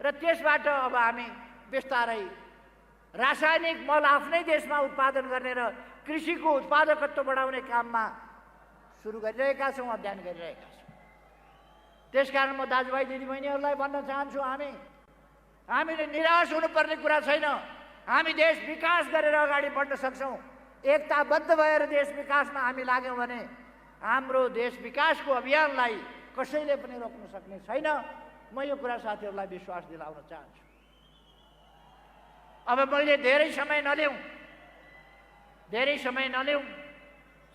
र त्यसबाट अब हामी बिस्तारै रासायनिक मल आफ्नै देशमा उत्पादन गर्ने र कृषिको उत्पादकत्व बढाउने काममा सुरु गरिरहेका छौँ, अध्ययन गरिरहेका छौँ। त्यसकारण म दाजुभाइ दिदीबहिनीहरूलाई भन्न चाहन्छु, हामीले निराश हुनुपर्ने कुरा छैन। हामी देश विकास गरेर अगाडि बढ्न सक्छौँ। एकताबद्ध भएर देश विकासमा हामी लाग्यौँ भने हाम्रो देश विकासको अभियानलाई कसैले पनि रोक्न सक्ने छैन। म यो कुरा साथीहरूलाई विश्वास दिलाउन चाहन्छु। अब मैले धेरै समय नलिउँ,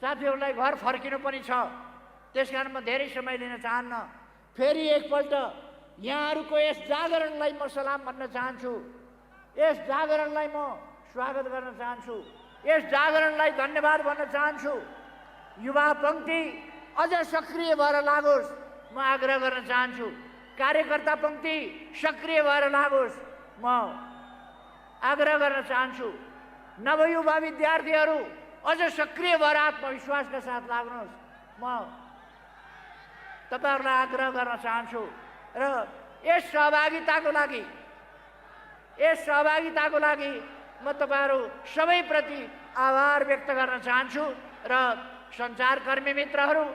साथीहरूलाई घर फर्किनु पनि छ। त्यसकारण म धेरै समय लिन चाहन्न। फेरि एकपल्ट यहाँहरूको यस जागरणलाई म सलाम भन्न चाहन्छु। यस जागरणलाई म स्वागत गर्न चाहन्छु। यस जागरणलाई धन्यवाद भन्न चाहन्छु। युवा पङ्क्ति अझ सक्रिय भएर लागोस् म आग्रह गर्न चाहन्छु। कार्यकर्ता पङ्क्ति सक्रिय भएर लागोस् म आग्रह गर्न चाहन्छु। नवयुवा विद्यार्थीहरू अझ सक्रिय भएर आत्मविश्वासका साथ लाग्नुहोस् म तपाईहरुलाई आग्रह गर्न चाहन्छु। र यस सहभागिताको लागि म तपाईहरु सबैप्रति आभार व्यक्त गर्न चाहन्छु र सञ्चारकर्मी मित्रहरू,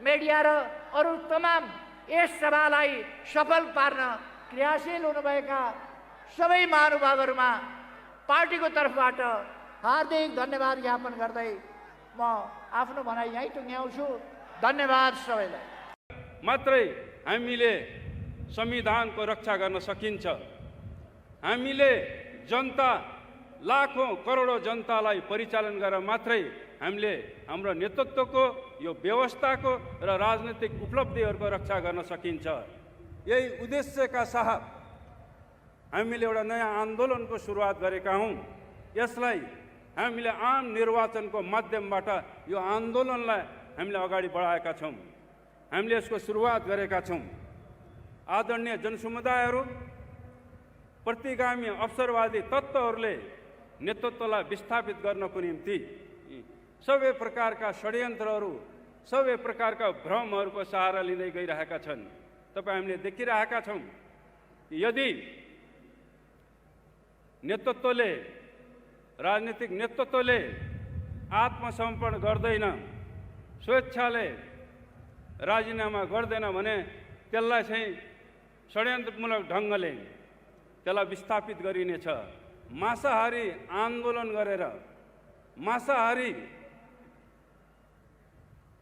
मिडिया र अरू तमाम यस सभालाई सफल पार्न क्रियाशील हुनुभएका सबै महानुभावहरूमा पार्टीको तर्फबाट हार्दिक धन्यवाद ज्ञापन गर्दै म आफ्नो भनाइ यहीँ टुङ्ग्याउँछु। धन्यवाद सबैलाई। मात्रै हामीले संविधानको रक्षा गर्न सकिन्छ। हामीले जनता लाखौं करोडौं जनतालाई परिचालन गरेर मात्रै हामीले हाम्रो नेतृत्वको यो व्यवस्थाको र राजनीतिक उपलब्धिहरूको रक्षा गर्न सकिन्छ। यही उद्देश्यका साथ हामीले एउटा नयाँ आन्दोलनको सुरुवात गरेका हौं। यसलाई हामीले आम निर्वाचनको माध्यमबाट यो आन्दोलनलाई हामीले अगाडि बढाएका छौं। हामीले यसको सुरुवात गरेका छौं। आदरणीय जनसमुदायहरू, प्रतिगामी अवसरवादी तत्त्वहरूले नेतृत्वलाई विस्थापित गर्नको निम्ति सबै प्रकारका षड्यन्त्रहरू, सबै प्रकारका भ्रमहरूको सहारा लिँदै गइरहेका छन्। तपाईँ हामीले देखिरहेका छौं। यदि नेतृत्वले, राजनीतिक नेतृत्वले आत्मसमर्पण गर्दैन, स्वेच्छाले राजीनामा गर्दैन भने त्यसलाई चाहिँ षड्यन्त्रमूलक ढङ्गले त्यसलाई विस्थापित गरिनेछ। मांसाहारी आन्दोलन गरेर, मांसाहारी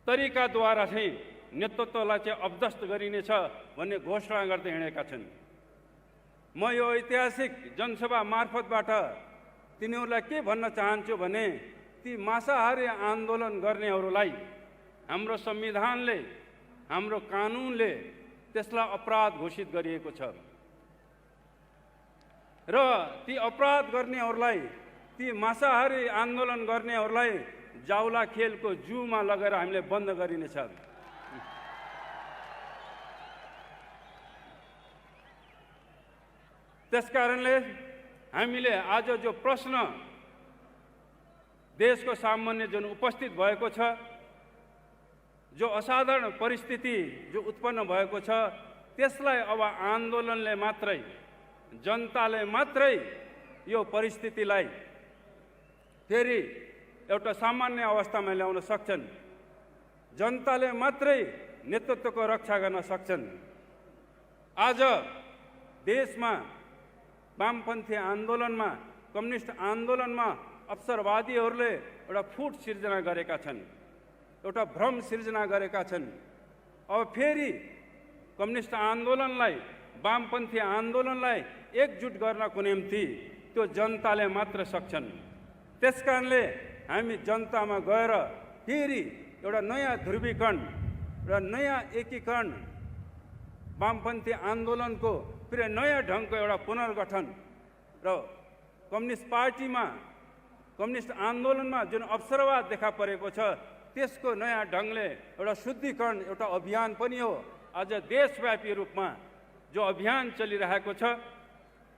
तरिकाद्वारा चाहिँ नेतृत्वलाई चाहिँ अब्दस्त गरिनेछ भन्ने घोषणा गर्दै हिँडेका छन्। म यो ऐतिहासिक जनसभा मार्फतबाट तिनीहरूलाई के भन्न चाहन्छु भने ती मांसाहारी आन्दोलन गर्नेहरूलाई हाम्रो संविधानले, हाम्रो कानुनले त्यसलाई अपराध घोषित गरिएको छ र ती अपराध गर्नेहरूलाई, ती मांसाहारी आन्दोलन गर्नेहरूलाई जाउला खेलको जूमा लगेर हामीले बन्द गरिनेछ। त्यसकारणले हामीले आज जो प्रश्न देशको सामान्य जुन उपस्थित भएको छ, जो असाधारण परिस्थिति जो उत्पन्न भएको छ, त्यसलाई अब आन्दोलनले मात्रै, जनताले मात्रै यो परिस्थितिलाई फेरि एउटा सामान्य अवस्थामा ल्याउन सक्छन्। जनताले मात्रै नेतृत्वको रक्षा गर्न सक्छन्। आज देशमा वामपन्थी आन्दोलनमा, कम्युनिस्ट आन्दोलनमा अवसरवादीहरूले एउटा फुट सिर्जना गरेका छन्, एउटा भ्रम सिर्जना गरेका छन्। अब फेरि कम्युनिस्ट आन्दोलनलाई, वामपन्थी आन्दोलनलाई एकजुट गर्नको निम्ति त्यो जनताले मात्र सक्छन्। त्यसकारणले हामी जनतामा गएर फेरि एउटा नयाँ ध्रुवीकरण, एउटा नयाँ एकीकरण, वामपन्थी आन्दोलनको फेरि नयाँ ढङ्गको एउटा पुनर्गठन र कम्युनिस्ट पार्टीमा, कम्युनिस्ट आन्दोलनमा जुन अवसरवाद देखा परेको छ त्यसको नयाँ ढङ्गले एउटा शुद्धिकरण, एउटा अभियान पनि हो। आज देशव्यापी रूपमा जो अभियान चलिरहेको छ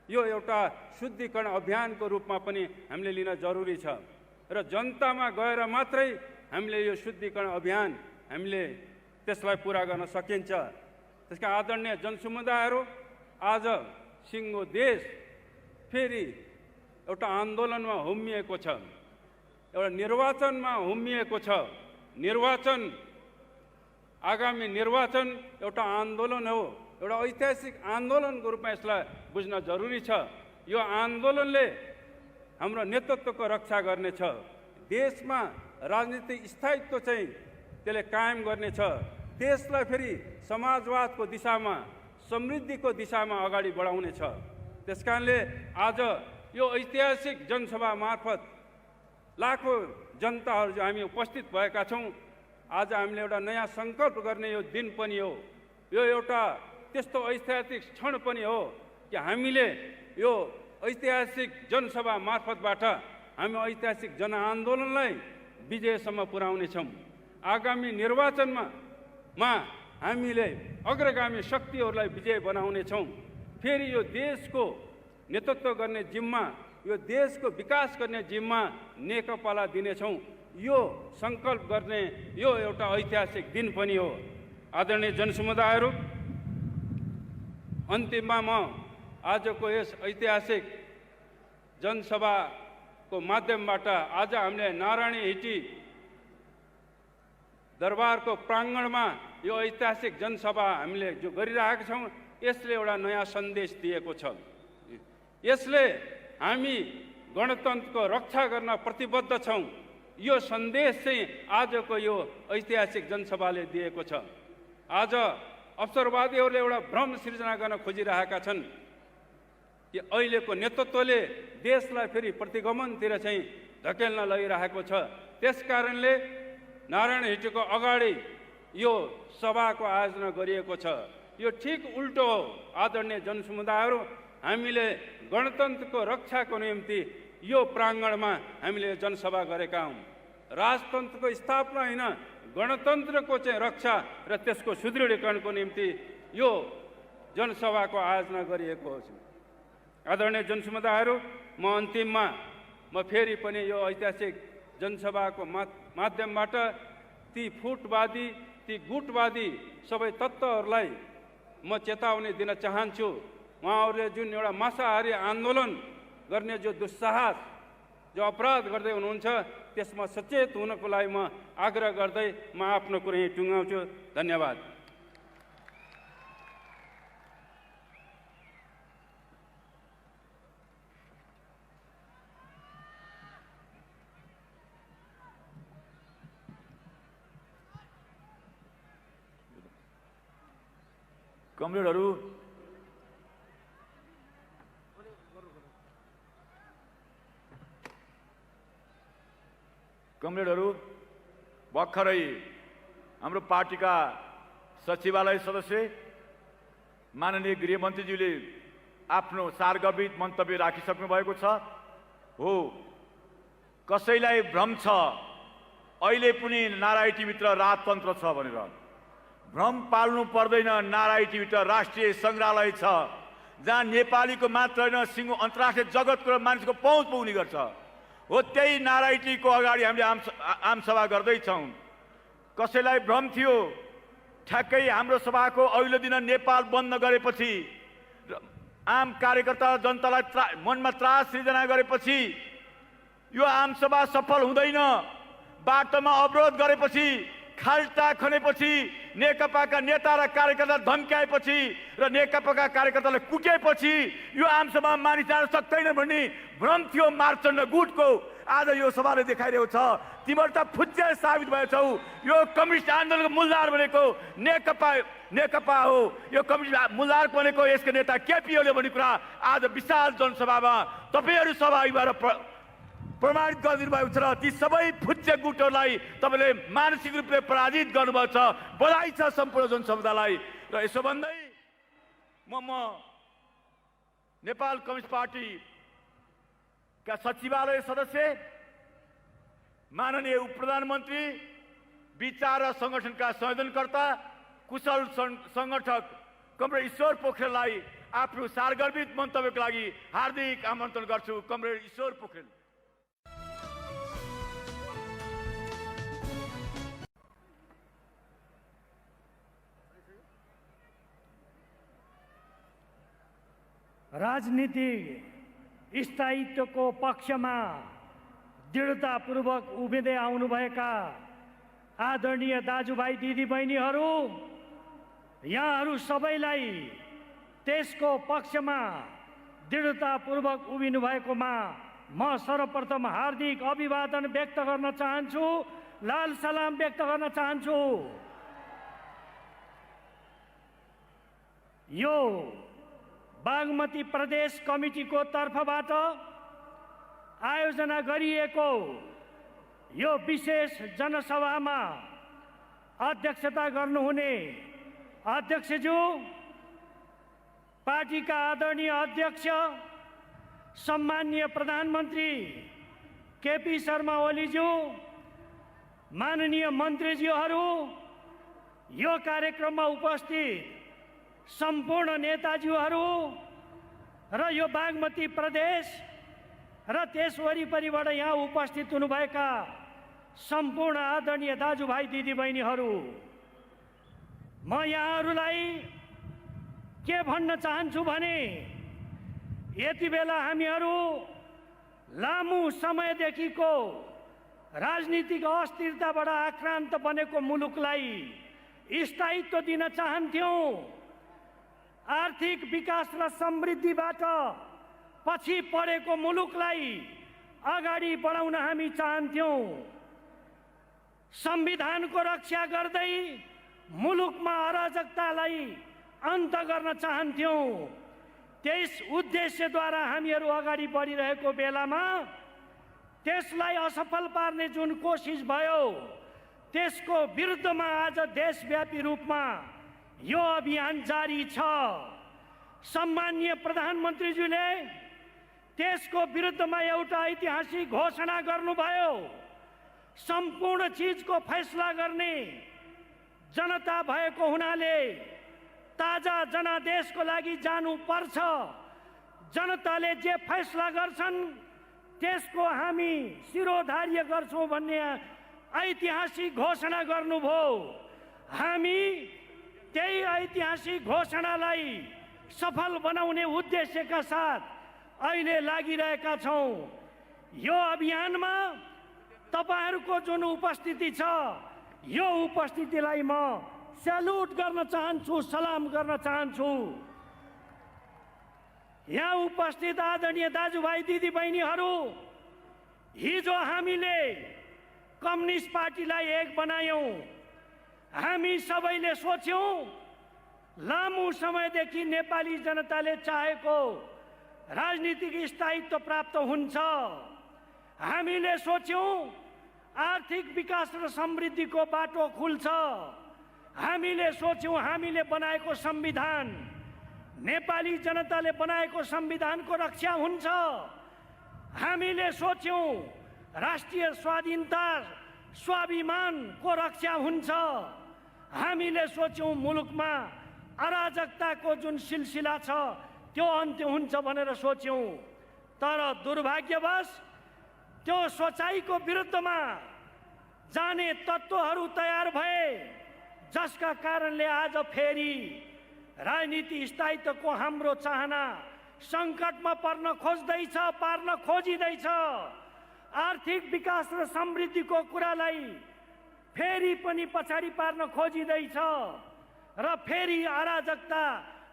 यो एउटा शुद्धिकरण अभियानको रूपमा पनि हामीले लिन जरुरी छ र जनतामा गएर मात्रै हामीले यो शुद्धिकरण अभियान हामीले त्यसलाई पुरा गर्न सकिन्छ। त्यसका आदरणीय जनसमुदायहरू, आज सिङ्गो देश फेरि एउटा आन्दोलनमा हुम्मिएको छ, एउटा निर्वाचनमा हुम्मिएको छ। निर्वाचन, आगामी निर्वाचन एउटा आन्दोलन हो, एउटा ऐतिहासिक आन्दोलनको रूपमा यसलाई बुझ्न जरुरी छ। यो आन्दोलनले हाम्रो नेतृत्वको रक्षा गर्नेछ, देशमा राजनीतिक स्थायित्व चाहिँ त्यसले कायम गर्नेछ, देशलाई फेरि समाजवादको दिशामा, समृद्धिको दिशामा अगाडि बढाउनेछ। त्यसकारणले आज यो ऐतिहासिक जनसभा मार्फत लाखौँ जनताहरू जो हामी उपस्थित भएका छौँ, आज हामीले एउटा नयाँ सङ्कल्प गर्ने यो दिन पनि हो। यो एउटा त्यस्तो ऐतिहासिक क्षण पनि हो कि हामीले यो ऐतिहासिक जनसभा मार्फतबाट हामी ऐतिहासिक जनआन्दोलनलाई विजयसम्म पुर्याउनेछौँ। आगामी निर्वाचनमा हामीले अग्रगामी शक्तिहरूलाई विजय बनाउनेछौँ। फेरि यो देशको नेतृत्व गर्ने जिम्मा, यो देशको विकास गर्ने जिम्मा नेकपालाई दिनेछौँ। यो सङ्कल्प गर्ने यो एउटा ऐतिहासिक दिन पनि हो। आदरणीय जनसमुदायहरू, अन्तिममा म आजको यस ऐतिहासिक जनसभाको माध्यमबाट आज हामीले नारायणी हिटी दरबारको प्राङ्गणमा यो ऐतिहासिक जनसभा हामीले जो गरिरहेका छौँ यसले एउटा नयाँ सन्देश दिएको छ। यसले हामी गणतन्त्रको रक्षा गर्न प्रतिबद्ध छौँ। यो सन्देश चाहिँ आजको यो ऐतिहासिक जनसभाले दिएको छ। आज अवसरवादीहरूले एउटा भ्रम सिर्जना गर्न खोजिरहेका छन् कि अहिलेको नेतृत्वले देशलाई फेरि प्रतिगमनतिर चाहिँ धकेल्न लगिरहेको छ। त्यसकारणले नारायण हिटीको अगाडि यो सभाको आयोजना गरिएको छ। यो ठिक उल्टो हो। आदरणीय जनसमुदायहरू, हामीले गणतन्त्रको रक्षाको निम्ति यो प्राङ्गणमा हामीले जनसभा गरेका हौँ। राजतन्त्रको स्थापना होइन, गणतन्त्रको चाहिँ रक्षा र त्यसको सुदृढीकरणको निम्ति यो जनसभाको आयोजना गरिएको हो। आदरणीय जनसमुदायहरू, म अन्तिममा फेरि पनि यो ऐतिहासिक जनसभाको माध्यमबाट ती फुटवादी, ती गुटवादी सबै तत्त्वहरूलाई म चेतावनी दिन चाहन्छु। उहाँहरूले जुन एउटा मांसाहारी आन्दोलन गर्ने जो दुस्साहस, जो अपराध गर्दै हुनुहुन्छ त्यसमा सचेत हुनको लागि म आग्रह गर्दै म आफ्नो कुरो यहीँ टुङ्गाउँछु। धन्यवाद। कमरेडहरू, भर्खरै हाम्रो पार्टीका सचिवालय सदस्य माननीय गृहमन्त्रीज्यूले आफ्नो सार्वजनिक मन्तव्य राखिसक्नु भएको छ। हो, कसैलाई भ्रम छ अहिले पनि नारायणहीटीभित्र राजतन्त्र छ भनेर भ्रम पाल्नु पर्दैन। नारायणहीटीभित्र राष्ट्रिय सङ्ग्रहालय छ जहाँ नेपालीको मात्र होइन सिङ्गो अन्तर्राष्ट्रिय जगतको मानिसको पहुँच पुग्ने गर्छ। हो, त्यही नारायणहीटीको अगाडि हामीले आमसभा गर्दैछौँ। कसैलाई भ्रम थियो ठ्याक्कै हाम्रो सभाको अघिल्लो दिन नेपाल बन्द गरेपछि, आम कार्यकर्ता जनतालाई मनमा त्रास सृजना गरेपछि यो आमसभा सफल हुँदैन, बाटोमा अवरोध गरेपछि, खाल्टा खनेपछि, नेकपाका नेता र कार्यकर्ता धम्क्याएपछि र नेकपाका कार्यकर्तालाई कुटेपछि यो आमसभा मानिस जान सक्दैन भन्ने भ्रम थियो मार्चण्ड गुटको। आज यो सभाले देखाइरहेको छ। तिमीहरू त फुच्चे साबित भएछौ। यो कम्युनिस्ट आन्दोलनको मूलधार भनेको नेकपा हो। यो कम्युनिस्ट मूलधार बनेको यसको नेता केपी ओली भन्ने कुरा आज विशाल जनसभामा तपाईँहरू सहभागी भएर प्रमाणित गरिदिनु भएको छ र ती सबै फुच्चे गुटहरूलाई तपाईँले मानसिक रूपले पराजित गर्नुभएको छ। बधाई छ सम्पूर्ण जनसमुदायलाई। र यसो भन्दै म नेपाल कम्युनिस्ट पार्टीका सचिवालय सदस्य माननीय उप प्रधानमन्त्री विचार र संगठनका संयोजनकर्ता कुशल संगठक कमरेड ईश्वर पोखरेललाई आफ्नो सारगर्भित मन्तव्यको लागि हार्दिक आमन्त्रण गर्छु। कमरेड ईश्वर पोखरेल। राजनीतिक स्थायित्वको पक्षमा दृढतापूर्वक उभिँदै आउनुभएका आदरणीय दाजुभाइ दिदीबहिनीहरू, यहाँहरू सबैलाई त्यसको पक्षमा दृढतापूर्वक उभिनु भएकोमा म सर्वप्रथम हार्दिक अभिवादन व्यक्त गर्न चाहन्छु, लाल सलाम व्यक्त गर्न चाहन्छु। यो बागमती प्रदेश कमिटीको तर्फबाट आयोजना गरिएको यो विशेष जनसभामा अध्यक्षता गर्नुहुने अध्यक्षज्यू, पार्टीका आदरणीय अध्यक्ष सम्माननीय प्रधानमन्त्री केपी शर्मा ओलीज्यू, माननीय मन्त्रीज्यूहरू, यो कार्यक्रममा उपस्थित सम्पूर्ण नेताज्यूहरू र यो बागमती प्रदेश र त्यस वरिपरिबाट यहाँ उपस्थित हुनुभएका सम्पूर्ण आदरणीय दाजुभाइ दिदीबहिनीहरू, म यहाँहरूलाई के भन्न चाहन्छु भने यति बेला हामीहरू लामो समयदेखिको राजनीतिक अस्थिरताबाट आक्रान्त बनेको मुलुकलाई स्थायित्व दिन चाहन्थ्यौँ। आर्थिक विकास र समृद्धिबाट पछि परेको मुलुकलाई अगाडि बढाउन हामी चाहन्थ्यौँ। संविधानको रक्षा गर्दै मुलुकमा अराजकतालाई अन्त गर्न चाहन्थ्यौँ। त्यस उद्देश्यद्वारा हामीहरू अगाडि बढिरहेको बेलामा त्यसलाई असफल पार्ने जुन कोसिस भयो त्यसको विरुद्धमा आज देशव्यापी रूपमा यो अभियान जारी छ। सम्माननीय प्रधानमन्त्रीज्यूले त्यसको विरुद्धमा एउटा ऐतिहासिक घोषणा गर्नुभयो। सम्पूर्ण चीजको फैसला गर्ने जनता भएको हुनाले ताजा जनादेशको लागि जानुपर्छ। जनताले जे फैसला गर्छन् त्यसको हामी शिरोधार्य गर्छौँ भन्ने ऐतिहासिक घोषणा गर्नुभयो। हामी त्यही ऐतिहासिक घोषणालाई सफल बनाउने उद्देश्यका साथ अहिले लागिरहेका छौँ। यो अभियानमा तपाईहरूको जुन उपस्थिति छ, यो उपस्थितिलाई म सल्युट गर्न चाहन्छु, सलाम गर्न चाहन्छु। यहाँ उपस्थित आदरणीय दाजुभाइ दिदीबहिनीहरू, हिजो हामीले कम्युनिस्ट पार्टीलाई एक बनायौँ। हामी सबैले सोच्यौँ लामो समयदेखि नेपाली जनताले चाहेको राजनीतिक स्थायित्व प्राप्त हुन्छ। हामीले सोच्यौँ आर्थिक विकास र समृद्धिको बाटो खुल्छ। हामीले सोच्यौँ हामीले बनाएको संविधान, नेपाली जनताले बनाएको संविधानको रक्षा हुन्छ। हामीले सोच्यौँ राष्ट्रिय स्वाधीनता स्वाभिमानको रक्षा हुन्छ। हामीले सोच्यौँ मुलुकमा अराजकताको जुन सिलसिला छ त्यो अन्त्य हुन्छ भनेर सोच्यौँ। तर दुर्भाग्यवश त्यो सोचाइको विरुद्धमा जाने तत्त्वहरू तयार भए, जसका कारणले आज फेरि राजनीति स्थायित्वको हाम्रो चाहना सङ्कटमा पार्न खोजिँदैछ। आर्थिक विकास र समृद्धिको कुरालाई फेरि पनि पछाडि पार्न खोजिँदैछ र फेरि अराजकता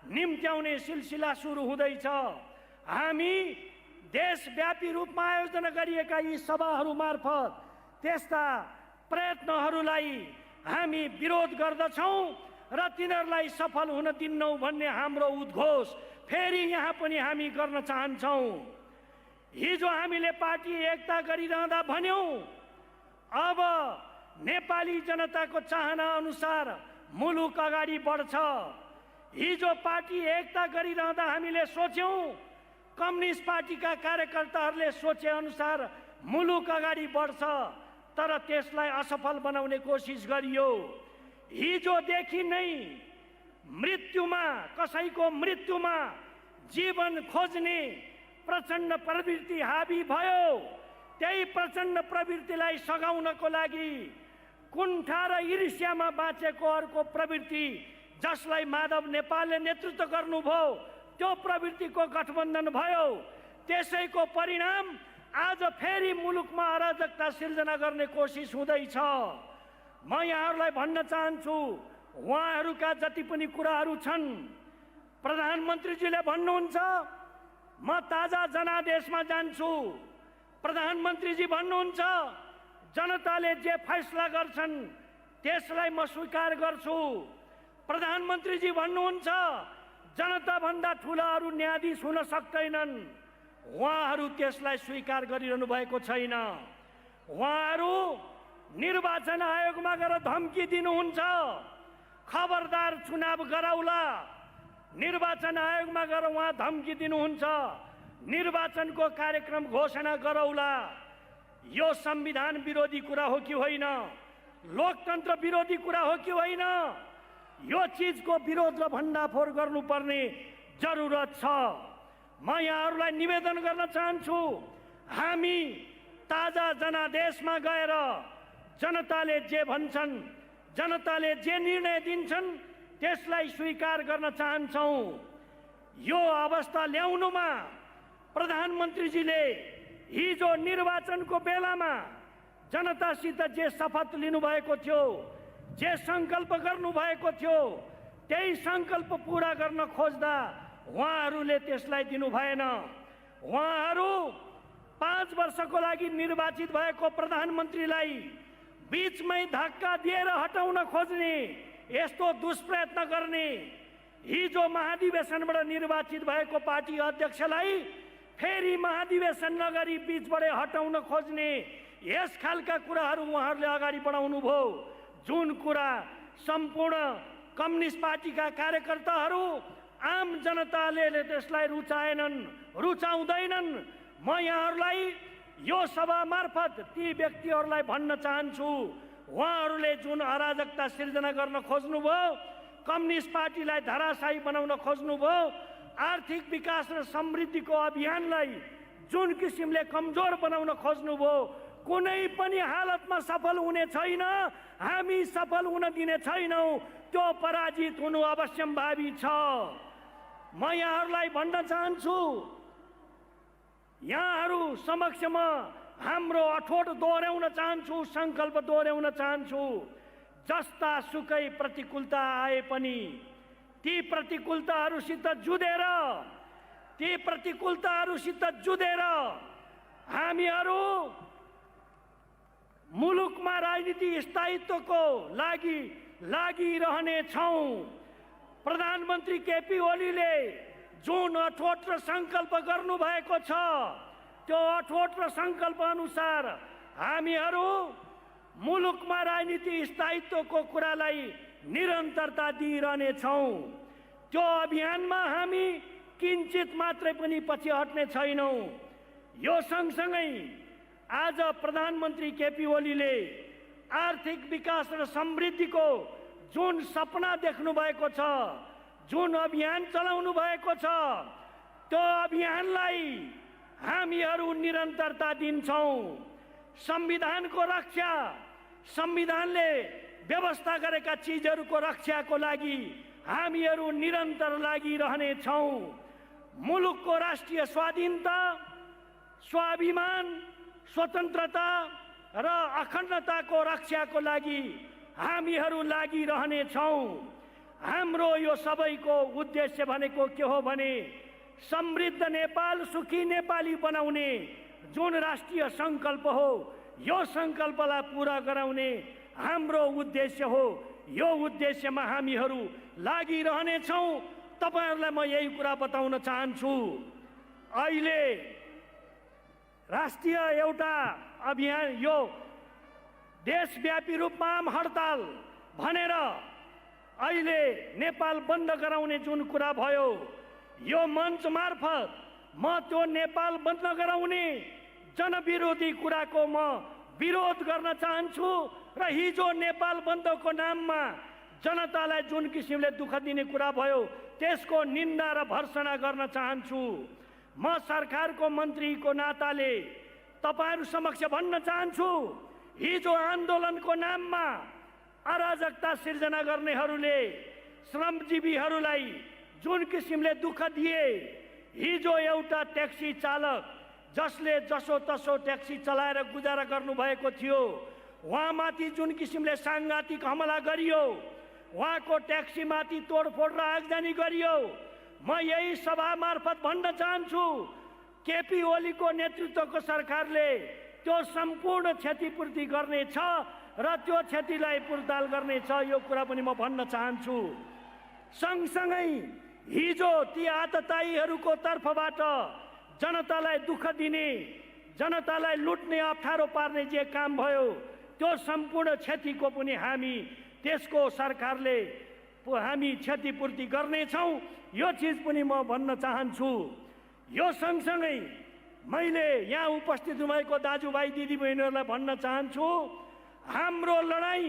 निम्त्याउने सिलसिला सुरु हुँदैछ। हामी देशव्यापी रूपमा आयोजना गरिएका यी सभाहरू मार्फत त्यस्ता प्रयत्नहरूलाई हामी विरोध गर्दछौँ र तिनीहरूलाई सफल हुन दिन्नौँ भन्ने हाम्रो उद्घोष फेरि यहाँ पनि हामी गर्न चाहन्छौँ। हिजो हामीले पार्टी एकता गरिरहँदा भन्यौँ, अब नेपाली जनताको चाहना अनुसार मुलुक अगाडि बढ्छ। हिजो पार्टी एकता गरिरहँदा हामीले सोच्यौँ, कम्युनिस्ट पार्टीका कार्यकर्ताहरूले सोचे अनुसार मुलुक अगाडि बढ्छ, तर त्यसलाई असफल बनाउने कोसिस गरियो। हिजोदेखि नै मृत्युमा, कसैको मृत्युमा जीवन खोज्ने प्रचण्ड प्रवृत्ति हावी भयो। त्यही प्रचण्ड प्रवृत्तिलाई सघाउनको लागि कुण्ठा र ईर्ष्यामा बाँचेको अर्को प्रवृत्ति, जसलाई माधव नेपालले नेतृत्व गर्नुभयो, त्यो प्रवृत्तिको गठबन्धन भयो। त्यसैको परिणाम आज फेरि मुलुकमा अराजकता सिर्जना गर्ने कोसिस हुँदैछ। म यहाँहरूलाई भन्न चाहन्छु, उहाँहरूका जति पनि कुराहरू छन्, प्रधानमन्त्रीजीले भन्नुहुन्छ म ताजा जनादेशमा जान्छु। प्रधानमन्त्रीजी भन्नुहुन्छ जनताले जे फैसला गर्छन् त्यसलाई म स्वीकार गर्छु। प्रधानमन्त्रीजी भन्नुहुन्छ जनताभन्दा ठुलाहरू न्यायाधीश हुन सक्दैनन्। उहाँहरू त्यसलाई स्वीकार गरिरहनु भएको छैन। उहाँहरू निर्वाचन आयोगमा गएर धम्की दिनुहुन्छ, खबरदार चुनाव गराउला। निर्वाचन आयोगमा गएर उहाँ धम्की दिनुहुन्छ, निर्वाचनको कार्यक्रम घोषणा गरौला। यो संविधान विरोधी कुरा हो कि होइन? लोकतन्त्र विरोधी कुरा हो कि होइन? यो चिजको विरोध र भण्डाफोर गर्नुपर्ने जरुरत छ। म यहाँहरूलाई निवेदन गर्न चाहन्छु, हामी ताजा जनादेशमा गएर जनताले जे भन्छन्, जनताले जे निर्णय दिन्छन् त्यसलाई स्वीकार गर्न चाहन्छौँ। यो अवस्था ल्याउनुमा प्रधानमन्त्रीजीले हिजो निर्वाचनको बेलामा जनतासित जे शपथ लिनुभएको थियो, जे सङ्कल्प गर्नुभएको थियो, त्यही सङ्कल्प पुरा गर्न खोज्दा उहाँहरूले त्यसलाई दिनु भएन। उहाँहरू 5 वर्षको लागि निर्वाचित भएको प्रधानमन्त्रीलाई बीचमै धक्का दिएर हटाउन खोज्ने, यस्तो दुष्प्रयत्न गर्ने, हिजो महाधिवेशनबाट निर्वाचित भएको पार्टी अध्यक्षलाई फेरि महाधिवेशन नगरी बीचबाटै हटाउन खोज्ने, यस खालका कुराहरू उहाँहरूले अगाडि बढाउनु भयो। जुन कुरा सम्पूर्ण कम्युनिस्ट पार्टीका कार्यकर्ताहरू, आम जनताले त्यसलाई रुचाएनन्, रुचाउँदैनन्। म यहाँहरूलाई यो सभा मार्फत ती व्यक्तिहरूलाई भन्न चाहन्छु, उहाँहरूले जुन अराजकता सिर्जना गर्न खोज्नुभयो, कम्युनिस्ट पार्टीलाई धराशायी बनाउन खोज्नुभयो, आर्थिक विकास र समृद्धिको अभियानलाई जुन किसिमले कमजोर बनाउन खोज्नुभयो, कुनै पनि हालतमा सफल हुने छैन। हामी सफल हुन दिने छैनौँ। त्यो पराजित हुनु अवश्यम्भावी छ। म यहाँहरूलाई भन्न चाहन्छु, यहाँहरू समक्षमा हाम्रो अठोट दोहोऱ्याउन चाहन्छु, सङ्कल्प दोहोऱ्याउन चाहन्छु। जस्ता सुकै प्रतिकूलता आए पनि ती प्रतिकूलताहरूसित जुधेर हामीहरू मुलुकमा राजनीति स्थायित्वको लागि लागिरहनेछौँ। प्रधानमन्त्री केपी ओलीले जुन अठोट र सङ्कल्प गर्नुभएको छ, त्यो अठोट र सङ्कल्प अनुसार हामीहरू मुलुकमा राजनीति स्थायित्वको कुरालाई निरन्तरता दिइरहनेछौँ। त्यो अभियानमा हामी किञ्चित मात्रै पनि पछि हट्ने छैनौँ। यो सँगसँगै आज प्रधानमन्त्री केपी ओलीले आर्थिक विकास र समृद्धिको जुन सपना देख्नु भएको छ, जुन अभियान चलाउनु भएको छ, त्यो अभियानलाई हामीहरू निरन्तरता दिन्छौँ। संविधानको रक्षा, संविधानले व्यवस्था गरेका चिजहरूको रक्षाको लागि हामीहरू निरन्तर लागिरहनेछौँ। मुलुकको राष्ट्रिय स्वाधीनता, स्वाभिमान, स्वतन्त्रता र अखण्डताको रक्षाको लागि हामीहरू लागिरहनेछौँ। हाम्रो यो सबैको उद्देश्य भनेको के हो भने समृद्ध नेपाल, सुखी नेपाली बनाउने जुन राष्ट्रिय सङ्कल्प हो, यो सङ्कल्पलाई पुरा गराउने हाम्रो उद्देश्य हो। यो उद्देश्यमा हामीहरू लागिरहनेछौँ। तपाईहरूलाई म यही कुरा बताउन चाहन्छु। अहिले राष्ट्रिय एउटा अभियान, यो देशव्यापी रूपमा आम हडताल भनेर अहिले नेपाल बन्द गराउने जुन कुरा भयो, यो मञ्च मार्फत म त्यो नेपाल बन्द गराउने जनविरोधी कुराको म विरोध गर्न चाहन्छु र हिजो नेपाल बन्दको नाममा जनतालाई जुन किसिमले दुःख दिने कुरा भयो त्यसको निन्दा र भर्त्सना गर्न चाहन्छु। म सरकारको मन्त्रीको नाताले तपाईहरु समक्ष भन्न चाहन्छु, हिजो आन्दोलनको नाममा अराजकता सिर्जना गर्नेहरूले श्रमजीवीहरूलाई जुन किसिमले दुःख दिए, हिजो एउटा ट्याक्सी चालक जसले जसोतसो ट्याक्सी चलाएर गुजारा गर्नुभएको थियो, उहाँमाथि जुन किसिमले साङ्घातिक हमला गरियो, उहाँको ट्याक्सीमाथि तोडफोड र आगजनी गरियो। म यही सभा मार्फत भन्न चाहन्छु, केपी ओलीको नेतृत्वको सरकारले त्यो सम्पूर्ण क्षतिपूर्ति गर्नेछ र त्यो क्षतिलाई पुर्ताल गर्नेछ, यो कुरा पनि म भन्न चाहन्छु। सँगसँगै हिजो ती आततायीहरूको तर्फबाट जनतालाई दुःख दिने, जनतालाई लुट्ने, अप्ठ्यारो पार्ने जे काम भयो, त्यो सम्पूर्ण क्षतिको पनि हामी त्यसको सरकारले हामी क्षतिपूर्ति गर्नेछौँ, यो चिज पनि म भन्न चाहन्छु। यो सँगसँगै मैले यहाँ उपस्थित भएको दाजुभाइ दिदीबहिनीहरूलाई भन्न चाहन्छु, हाम्रो लडाईँ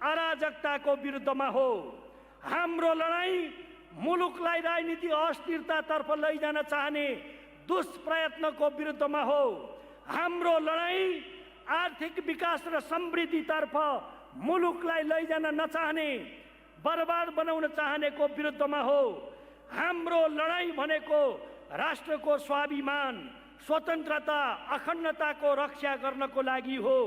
अराजकताको विरुद्धमा हो। हाम्रो लडाईँ मुलुकलाई राजनीति अस्थिरतातर्फ लैजान चाहने दुष्प्रयत्नको विरुद्धमा हो। हाम्रो लडाईँ आर्थिक विकास र समृद्धितर्फ मुलुकलाई लैजान नचाहने, बर्बाद बनाउन चाहनेको विरुद्धमा हो। हाम्रो लडाईँ भनेको राष्ट्रको स्वाभिमान, स्वतन्त्रता, अखण्डताको रक्षा गर्नको लागि हो।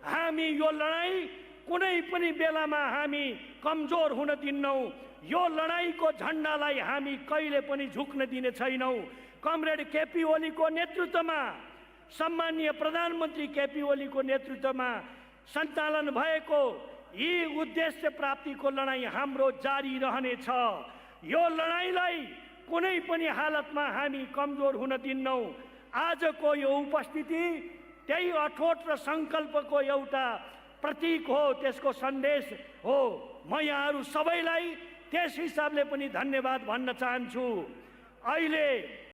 हामी यो लडाईँ कुनै पनि बेलामा हामी कमजोर हुन दिन्नौँ। यो लडाईँको झण्डालाई हामी कहिले पनि झुक्न दिने छैनौँ। कमरेड केपी ओलीको नेतृत्वमा, सम्माननीय प्रधानमन्त्री केपी ओलीको नेतृत्वमा सञ्चालन भएको यी उद्देश्य प्राप्तिको लडाईँ हाम्रो जारी रहनेछ। यो लडाईँलाई कुनै पनि हालतमा हामी कमजोर हुन दिन्नौँ। आजको यो उपस्थिति त्यही अठोट र सङ्कल्पको एउटा प्रतीक हो, त्यसको सन्देश हो। म यहाँहरू सबैलाई त्यस हिसाबले पनि धन्यवाद भन्न चाहन्छु। अहिले